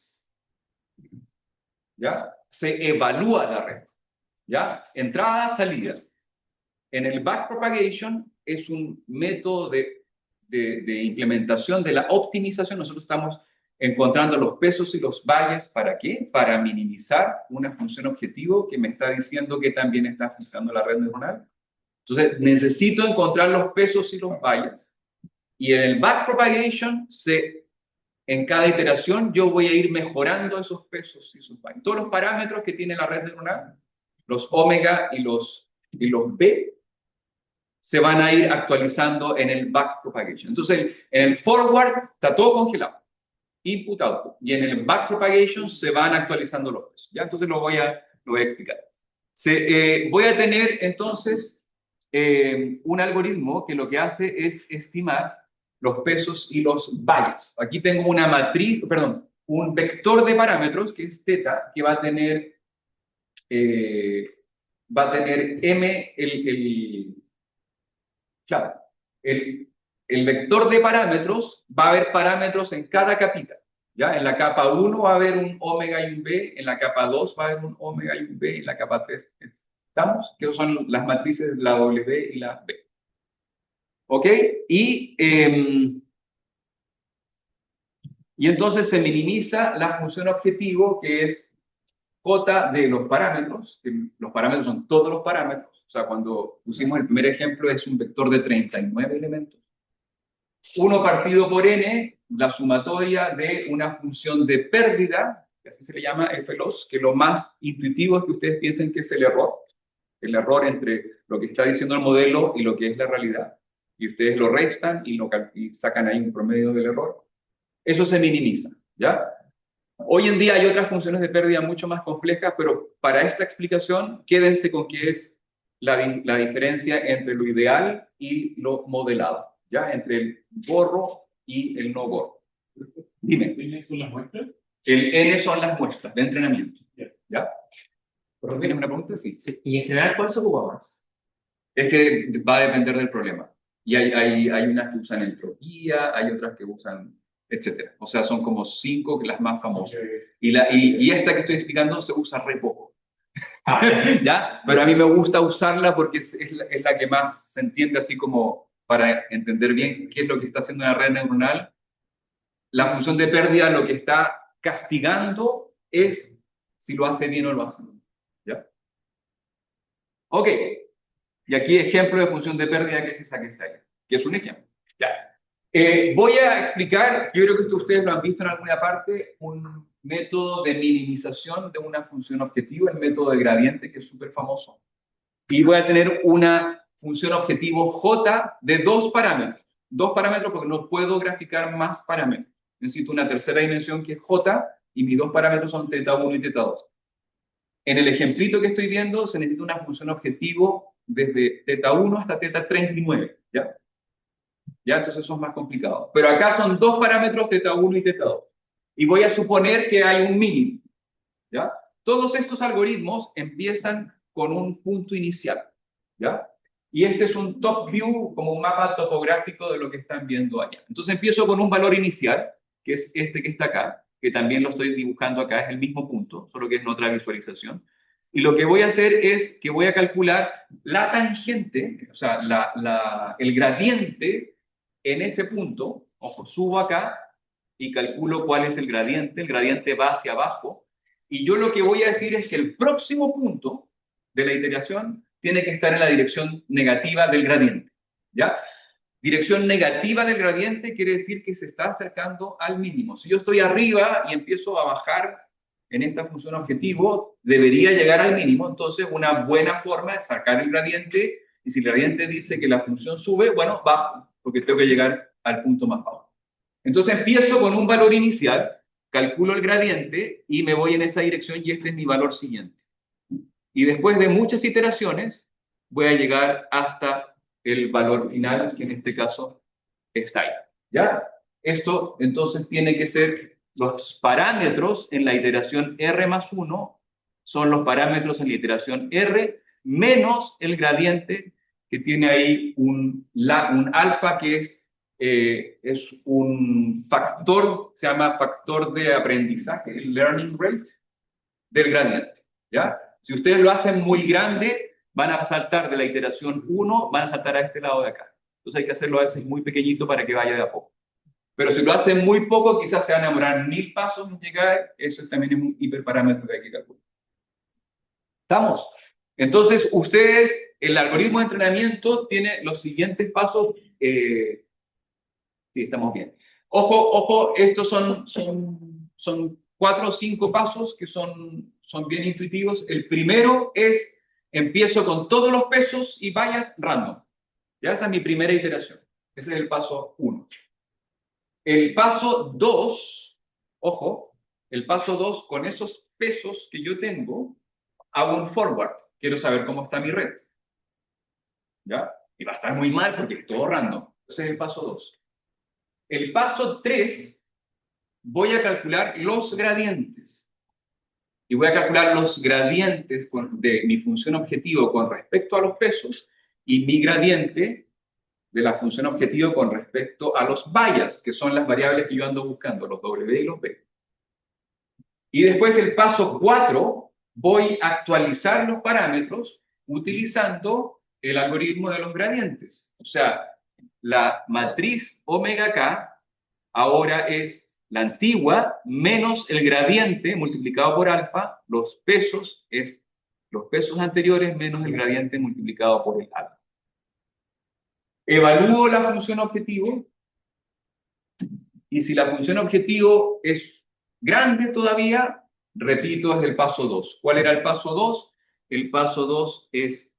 S1: ¿Ya? Se evalúa la red. ¿Ya? Entrada, salida. En el backpropagation es un método de implementación de la optimización. Nosotros estamos encontrando los pesos y los bias. ¿Para qué? Para minimizar una función objetivo que me está diciendo que también está funcionando la red neuronal. Entonces, necesito encontrar los pesos y los bias. Y en el backpropagation, en cada iteración, yo voy a ir mejorando esos pesos y esos bias. Todos los parámetros que tiene la red neuronal, los omega y los B, se van a ir actualizando en el backpropagation. Entonces, en el forward está todo congelado, input, output, y en el backpropagation se van actualizando los pesos. ¿Ya? Entonces lo voy a explicar. Voy a tener entonces un algoritmo que lo que hace es estimar los pesos y los bias. Aquí tengo una matriz, perdón, un vector de parámetros, que es θ, que va a tener m, claro, el vector de parámetros, va a haber parámetros en cada capita. ¿Ya? En la capa 1 va a haber un omega y un b, en la capa 2 va a haber un omega y un b, en la capa 3, ¿estamos? Que son las matrices, la W y la B. ¿Ok? Y entonces se minimiza la función objetivo, que es J de los parámetros, que los parámetros son todos los parámetros. O sea, cuando pusimos el primer ejemplo, es un vector de 39 elementos. 1 partido por n, la sumatoria de una función de pérdida, que así se le llama f-loss, que lo más intuitivo es que ustedes piensen que es el error entre lo que está diciendo el modelo y lo que es la realidad. Y ustedes lo restan y sacan ahí un promedio del error. Eso se minimiza, ¿ya? Hoy en día hay otras funciones de pérdida mucho más complejas, pero para esta explicación, quédense con que es la diferencia entre lo ideal y lo modelado, ¿ya? Entre el borro y el no borro. Dime.
S5: ¿Tienes las muestras?
S1: El N son las muestras de entrenamiento,
S5: Ya.
S1: ¿ya? ¿Tienes una pregunta? Sí.
S2: Sí. Y en general, ¿cuál se ocupa más?
S1: Es que va a depender del problema. Y hay unas que usan entropía, hay otras que usan, etcétera. O sea, son como 5 las más famosas. Y esta que estoy explicando se usa re poco. ¿Ya? Pero a mí me gusta usarla porque es la que más se entiende, así como para entender bien qué es lo que está haciendo una red neuronal. La función de pérdida lo que está castigando es si lo hace bien o lo hace mal. ¿Ya? Ok. Y aquí ejemplo de función de pérdida que es esa que está ahí, que es un ejemplo. Ya. Voy a explicar, yo creo que esto ustedes lo han visto en alguna parte, un método de minimización de una función objetivo, el método de gradiente, que es súper famoso. Y voy a tener una función objetivo J de 2 parámetros. 2 parámetros porque no puedo graficar más parámetros. Necesito una tercera dimensión que es J y mis 2 parámetros son θ1 y θ2. En el ejemplito que estoy viendo se necesita una función objetivo desde θ1 hasta θ39, ¿ya? ¿Ya? Entonces eso es más complicado. Pero acá son 2 parámetros θ1 y θ2. Y voy a suponer que hay un mínimo, ¿ya? Todos estos algoritmos empiezan con un punto inicial, ¿ya? Y este es un top view, como un mapa topográfico de lo que están viendo allá. Entonces empiezo con un valor inicial, que es este que está acá, que también lo estoy dibujando acá, es el mismo punto, solo que es en otra visualización. Y lo que voy a hacer es que voy a calcular la tangente, o sea, el gradiente en ese punto. Ojo, subo acá y calculo cuál es el gradiente. El gradiente va hacia abajo. Y yo lo que voy a decir es que el próximo punto de la iteración tiene que estar en la dirección negativa del gradiente, ¿ya? Dirección negativa del gradiente quiere decir que se está acercando al mínimo. Si yo estoy arriba y empiezo a bajar en esta función objetivo, debería llegar al mínimo. Entonces, una buena forma es sacar el gradiente, y si el gradiente dice que la función sube, bueno, bajo, porque tengo que llegar al punto más bajo. Entonces, empiezo con un valor inicial, calculo el gradiente y me voy en esa dirección, y este es mi valor siguiente. Y después de muchas iteraciones, voy a llegar hasta el valor final, que en este caso está ahí. ¿Ya? Esto entonces tiene que ser los parámetros en la iteración R más 1, son los parámetros en la iteración R menos el gradiente, que tiene ahí un alfa, que es un factor, se llama factor de aprendizaje, el learning rate del gradiente. ¿Ya? Si ustedes lo hacen muy grande, van a saltar de la iteración 1, van a saltar a este lado de acá. Entonces hay que hacerlo a veces muy pequeñito para que vaya de a poco. Pero si lo hacen muy poco, quizás se van a demorar 1000 pasos en llegar. Eso también es un hiperparámetro que hay que calcular. ¿Estamos? Entonces, ustedes, el algoritmo de entrenamiento tiene los siguientes pasos. Sí, estamos bien. Ojo, estos son 4 o 5 pasos que son bien intuitivos. El primero es, empiezo con todos los pesos y vallas random. Ya esa es mi primera iteración. Ese es el paso 1. El paso 2, ojo, el paso 2, con esos pesos que yo tengo, hago un forward. Quiero saber cómo está mi red. ¿Ya? Y va a estar muy mal porque es todo random. Ese es el paso 2. El paso 3, voy a calcular los gradientes. Y voy a calcular los gradientes de mi función objetivo con respecto a los pesos y mi gradiente de la función objetivo con respecto a los bayas, que son las variables que yo ando buscando, los W y los B. Y después el paso 4, voy a actualizar los parámetros utilizando el algoritmo de los gradientes. O sea, la matriz omega K ahora es la antigua menos el gradiente multiplicado por alfa, los pesos es los pesos anteriores menos el gradiente multiplicado por el alfa. Evalúo la función objetivo y si la función objetivo es grande todavía, repito, es el paso 2. ¿Cuál era el paso 2? El paso 2 es,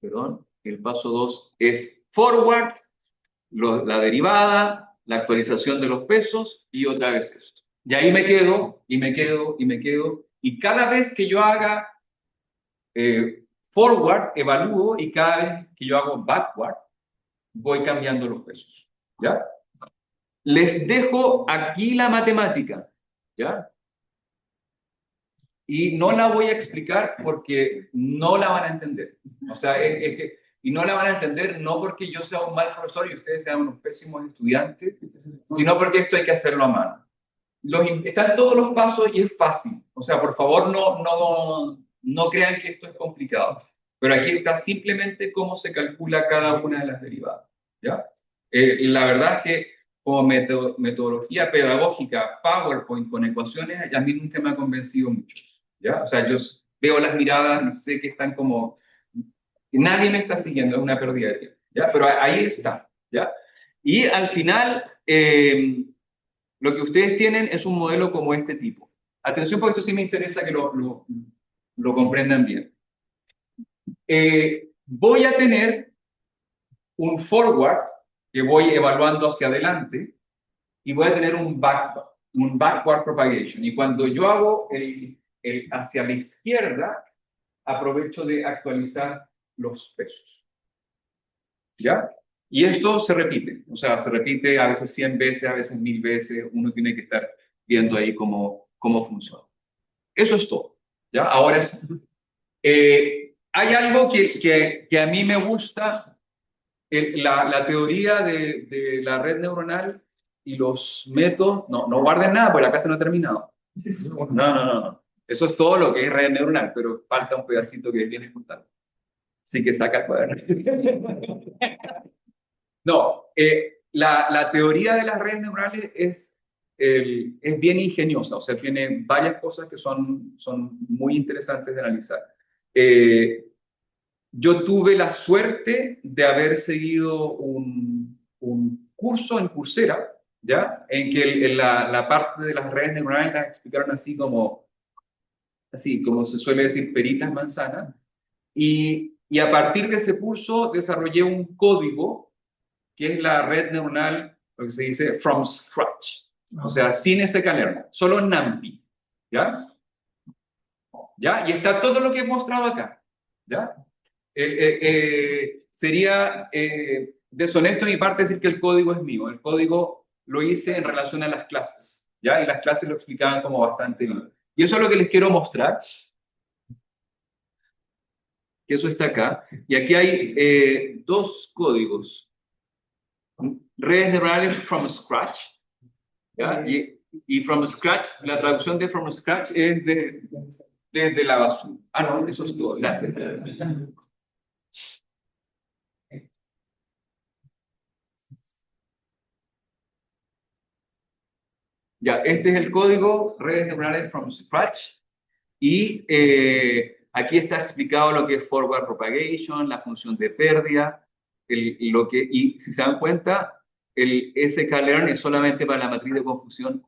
S1: el paso 2 es forward, la derivada, la actualización de los pesos y otra vez esto. Y ahí me quedo, y me quedo, y me quedo. Y cada vez que yo haga forward, evalúo, y cada vez que yo hago backward, voy cambiando los pesos. ¿Ya? Les dejo aquí la matemática, ¿ya? Y no la voy a explicar porque no la van a entender. O sea, y no la van a entender no porque yo sea un mal profesor y ustedes sean unos pésimos estudiantes, sino porque esto hay que hacerlo a mano. Están todos los pasos y es fácil. O sea, por favor, no crean que esto es complicado. Pero aquí está simplemente cómo se calcula cada una de las derivadas, ¿ya? La verdad es que como metodología pedagógica, PowerPoint con ecuaciones, a mí nunca me ha convencido mucho, ¿ya? O sea, yo veo las miradas y sé que están como... Nadie me está siguiendo, es una pérdida de tiempo, ¿ya? Pero ahí está, ¿ya? Y al final, lo que ustedes tienen es un modelo como este tipo. Atención, porque esto sí me interesa que lo comprendan bien. Voy a tener un forward que voy evaluando hacia adelante y voy a tener un backward propagation. Y cuando yo hago el hacia la izquierda, aprovecho de actualizar los pesos. ¿Ya? Y esto se repite, o sea, se repite a veces 100 veces, a veces 1000 veces, uno tiene que estar viendo ahí cómo funciona. Eso es todo, ¿ya? Ahora hay algo que a mí me gusta, la teoría de la red neuronal y los métodos, no guarden nada, porque la clase no ha terminado. No. Eso es todo lo que es red neuronal, pero falta un pedacito que es bien importante. Así que saca el cuaderno. No, la teoría de las redes neurales es bien ingeniosa, o sea, tiene varias cosas que son muy interesantes de analizar. Yo tuve la suerte de haber seguido un curso en Coursera, ¿ya? En que la parte de las redes neuronales las explicaron así como se suele decir, peritas manzanas. Y a partir de ese curso desarrollé un código que es la red neuronal, lo que se dice from scratch, o sea, sin sklearn, solo NumPy, ¿ya? ¿Ya? Y está todo lo que he mostrado acá, ¿ya? Sería deshonesto de mi parte decir que el código es mío, el código lo hice en relación a las clases, ¿ya? Y las clases lo explicaban como bastante bien. Y eso es lo que les quiero mostrar, que eso está acá, y aquí hay dos códigos. Redes neuronales from scratch, ¿ya? Y from scratch, la traducción de from scratch es desde la basura. No, eso es todo, gracias. Ya, este es el código, redes neuronales from scratch, y aquí está explicado lo que es forward propagation, la función de pérdida, y si se dan cuenta, el sklearn es solamente para la matriz de confusión.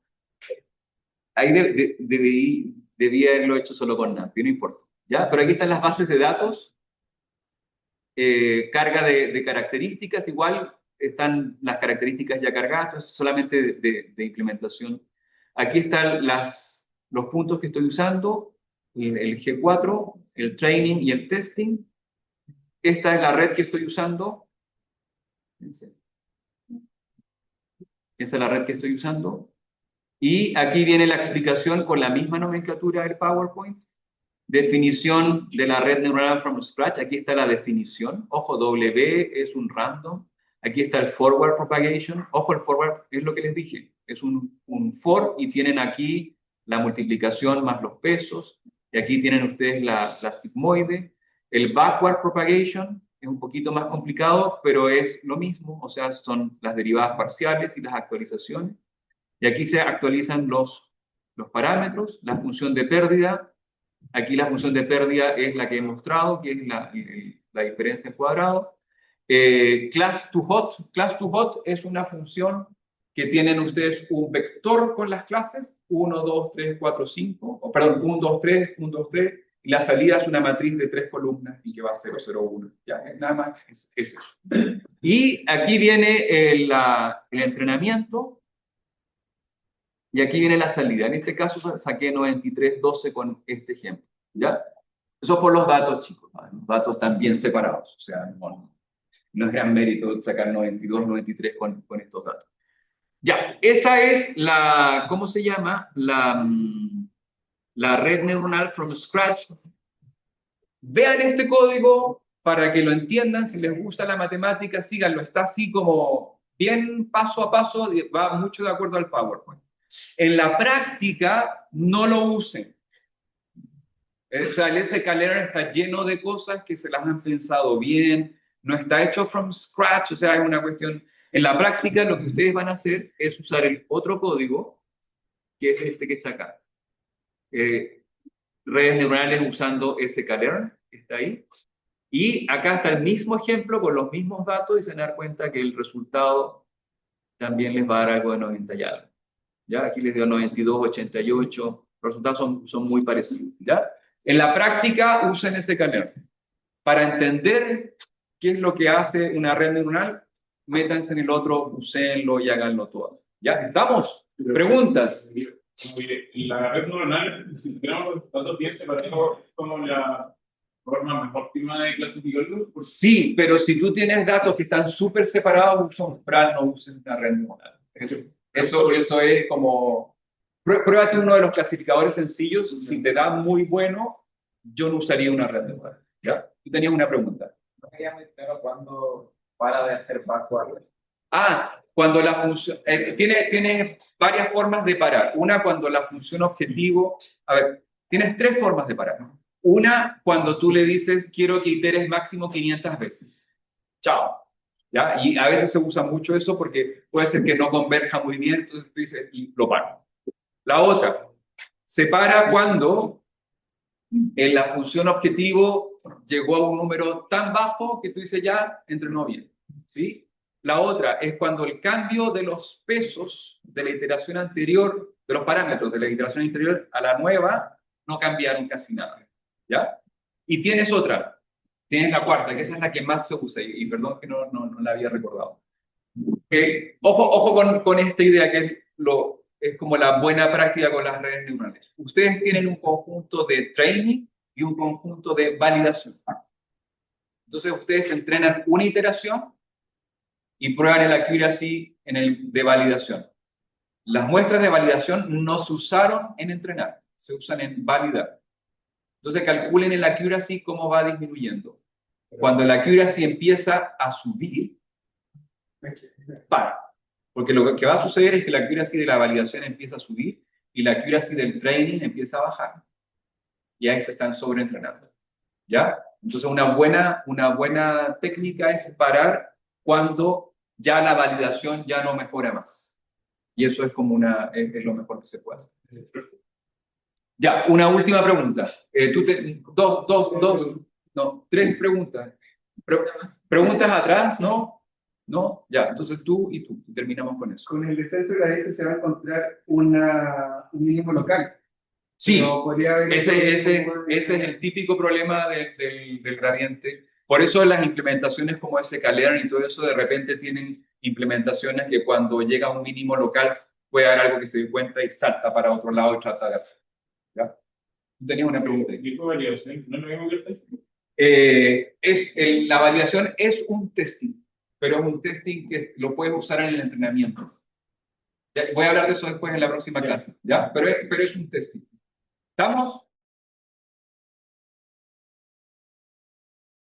S1: Ahí debía haberlo hecho solo con NumPy, no importa, ¿ya? Pero aquí están las bases de datos, carga de características, igual están las características ya cargadas, esto es solamente de implementación. Aquí están los puntos que estoy usando, el G4, el training y el testing. Esta es la red que estoy usando. Esa es la red que estoy usando. Y aquí viene la explicación con la misma nomenclatura del PowerPoint. Definición de la red neuronal from scratch. Aquí está la definición. Ojo, W es un random. Aquí está el forward propagation. Ojo, el forward es lo que les dije. Es un for y tienen aquí la multiplicación más los pesos. Y aquí tienen ustedes la sigmoide. El backward propagation es un poquito más complicado, pero es lo mismo. O sea, son las derivadas parciales y las actualizaciones. Y aquí se actualizan los parámetros, la función de pérdida. Aquí la función de pérdida es la que he mostrado, que es la diferencia en cuadrado. Class to hot es una función que tienen ustedes un vector con las clases, 1, 2, 3, 4, 5, o perdón, 1, 2, 3, 1, 2, 3, y la salida es una matriz de 3 columnas y que va a 0, 0, 1. Ya, nada más es eso. Y aquí viene el entrenamiento. Y aquí viene la salida. En este caso saqué 93.12 con este ejemplo. ¿Ya? Eso por los datos, chicos. Los datos están bien separados. O sea, no es gran mérito sacar 92, 93 con estos datos. Ya, esa es la, ¿cómo se llama? La red neuronal from scratch. Vean este código para que lo entiendan. Si les gusta la matemática, síganlo. Está así como bien paso a paso. Va mucho de acuerdo al PowerPoint. En la práctica, no lo usen. O sea, el sklearn está lleno de cosas que se las han pensado bien, no está hecho from scratch, o sea, es una cuestión. En la práctica, lo que ustedes van a hacer es usar el otro código, que es este que está acá. Redes neuronales usando sklearn, que está ahí. Y acá está el mismo ejemplo con los mismos datos y se van a dar cuenta que el resultado también les va a dar algo de 90 y algo. ¿Ya? Aquí les dio 92, 88, los resultados son muy parecidos, ¿ya? En la práctica, usen sklearn. Para entender qué es lo que hace una red neuronal, métanse en el otro, usenlo y háganlo todo. ¿Ya? ¿Estamos? ¿Preguntas?
S5: Mire, la red neuronal, si tenemos los datos bien separados, es como la forma más óptima de clasificarlos.
S1: Sí, pero si tú tienes datos que están súper separados, usa un umbral, no usen una red neuronal. Eso es como... Pruébate uno de los clasificadores sencillos. Si te da muy bueno, yo no usaría una red neuronal. ¿Ya? Tú tenías una pregunta.
S3: No quería muy claro cuándo para de hacer backward.
S1: Cuando la función... tiene varias formas de parar. Una, cuando la función objetivo... A ver, tienes tres formas de parar. Una, cuando tú le dices, quiero que iteres máximo 500 veces. Chao. ¿Ya? Y a veces se usa mucho eso porque puede ser que no converja muy bien, entonces tú dices, y lo paro. La otra, se para cuando en la función objetivo llegó a un número tan bajo que tú dices, ya, entrenó bien. ¿Sí? La otra es cuando el cambio de los pesos de la iteración anterior, de los parámetros de la iteración anterior a la nueva, no cambiaron casi nada. ¿Ya? Y tienes otra, tienes la cuarta, que esa es la que más se usa, y perdón que no la había recordado. Ojo con esta idea que es como la buena práctica con las redes neuronales. Ustedes tienen un conjunto de training y un conjunto de validación. Entonces ustedes entrenan una iteración y prueban el accuracy en el de validación. Las muestras de validación no se usaron en entrenar, se usan en validar. Entonces calculen el accuracy cómo va disminuyendo. Cuando el accuracy empieza a subir, para. Porque lo que va a suceder es que la accuracy de la validación empieza a subir y la accuracy del training empieza a bajar. Y ahí se están sobreentrenando. ¿Ya? Entonces una buena técnica es parar cuando ya la validación ya no mejora más. Y eso es como es lo mejor que se puede hacer. Ya, una última pregunta. Tres preguntas. Preguntas atrás, ¿no? ¿No? Ya, entonces tú y tú. Terminamos con eso.
S4: Con el descenso gradiente se va a encontrar un mínimo local.
S1: Sí,
S4: Pero podría haber
S1: ese es el típico problema del gradiente. Por eso las implementaciones como sklearn y todo eso de repente tienen implementaciones que cuando llega a un mínimo local puede haber algo que se dé cuenta y salta para otro lado y trata de hacer. ¿Ya? ¿Tenías una pregunta?
S5: ¿Qué tipo de validación? ¿No es lo mismo que el testing?
S1: La validación es un testing, pero es un testing que lo puedes usar en el entrenamiento. Voy a hablar de eso después en la próxima clase, ¿ya? Pero es un testing. ¿Estamos?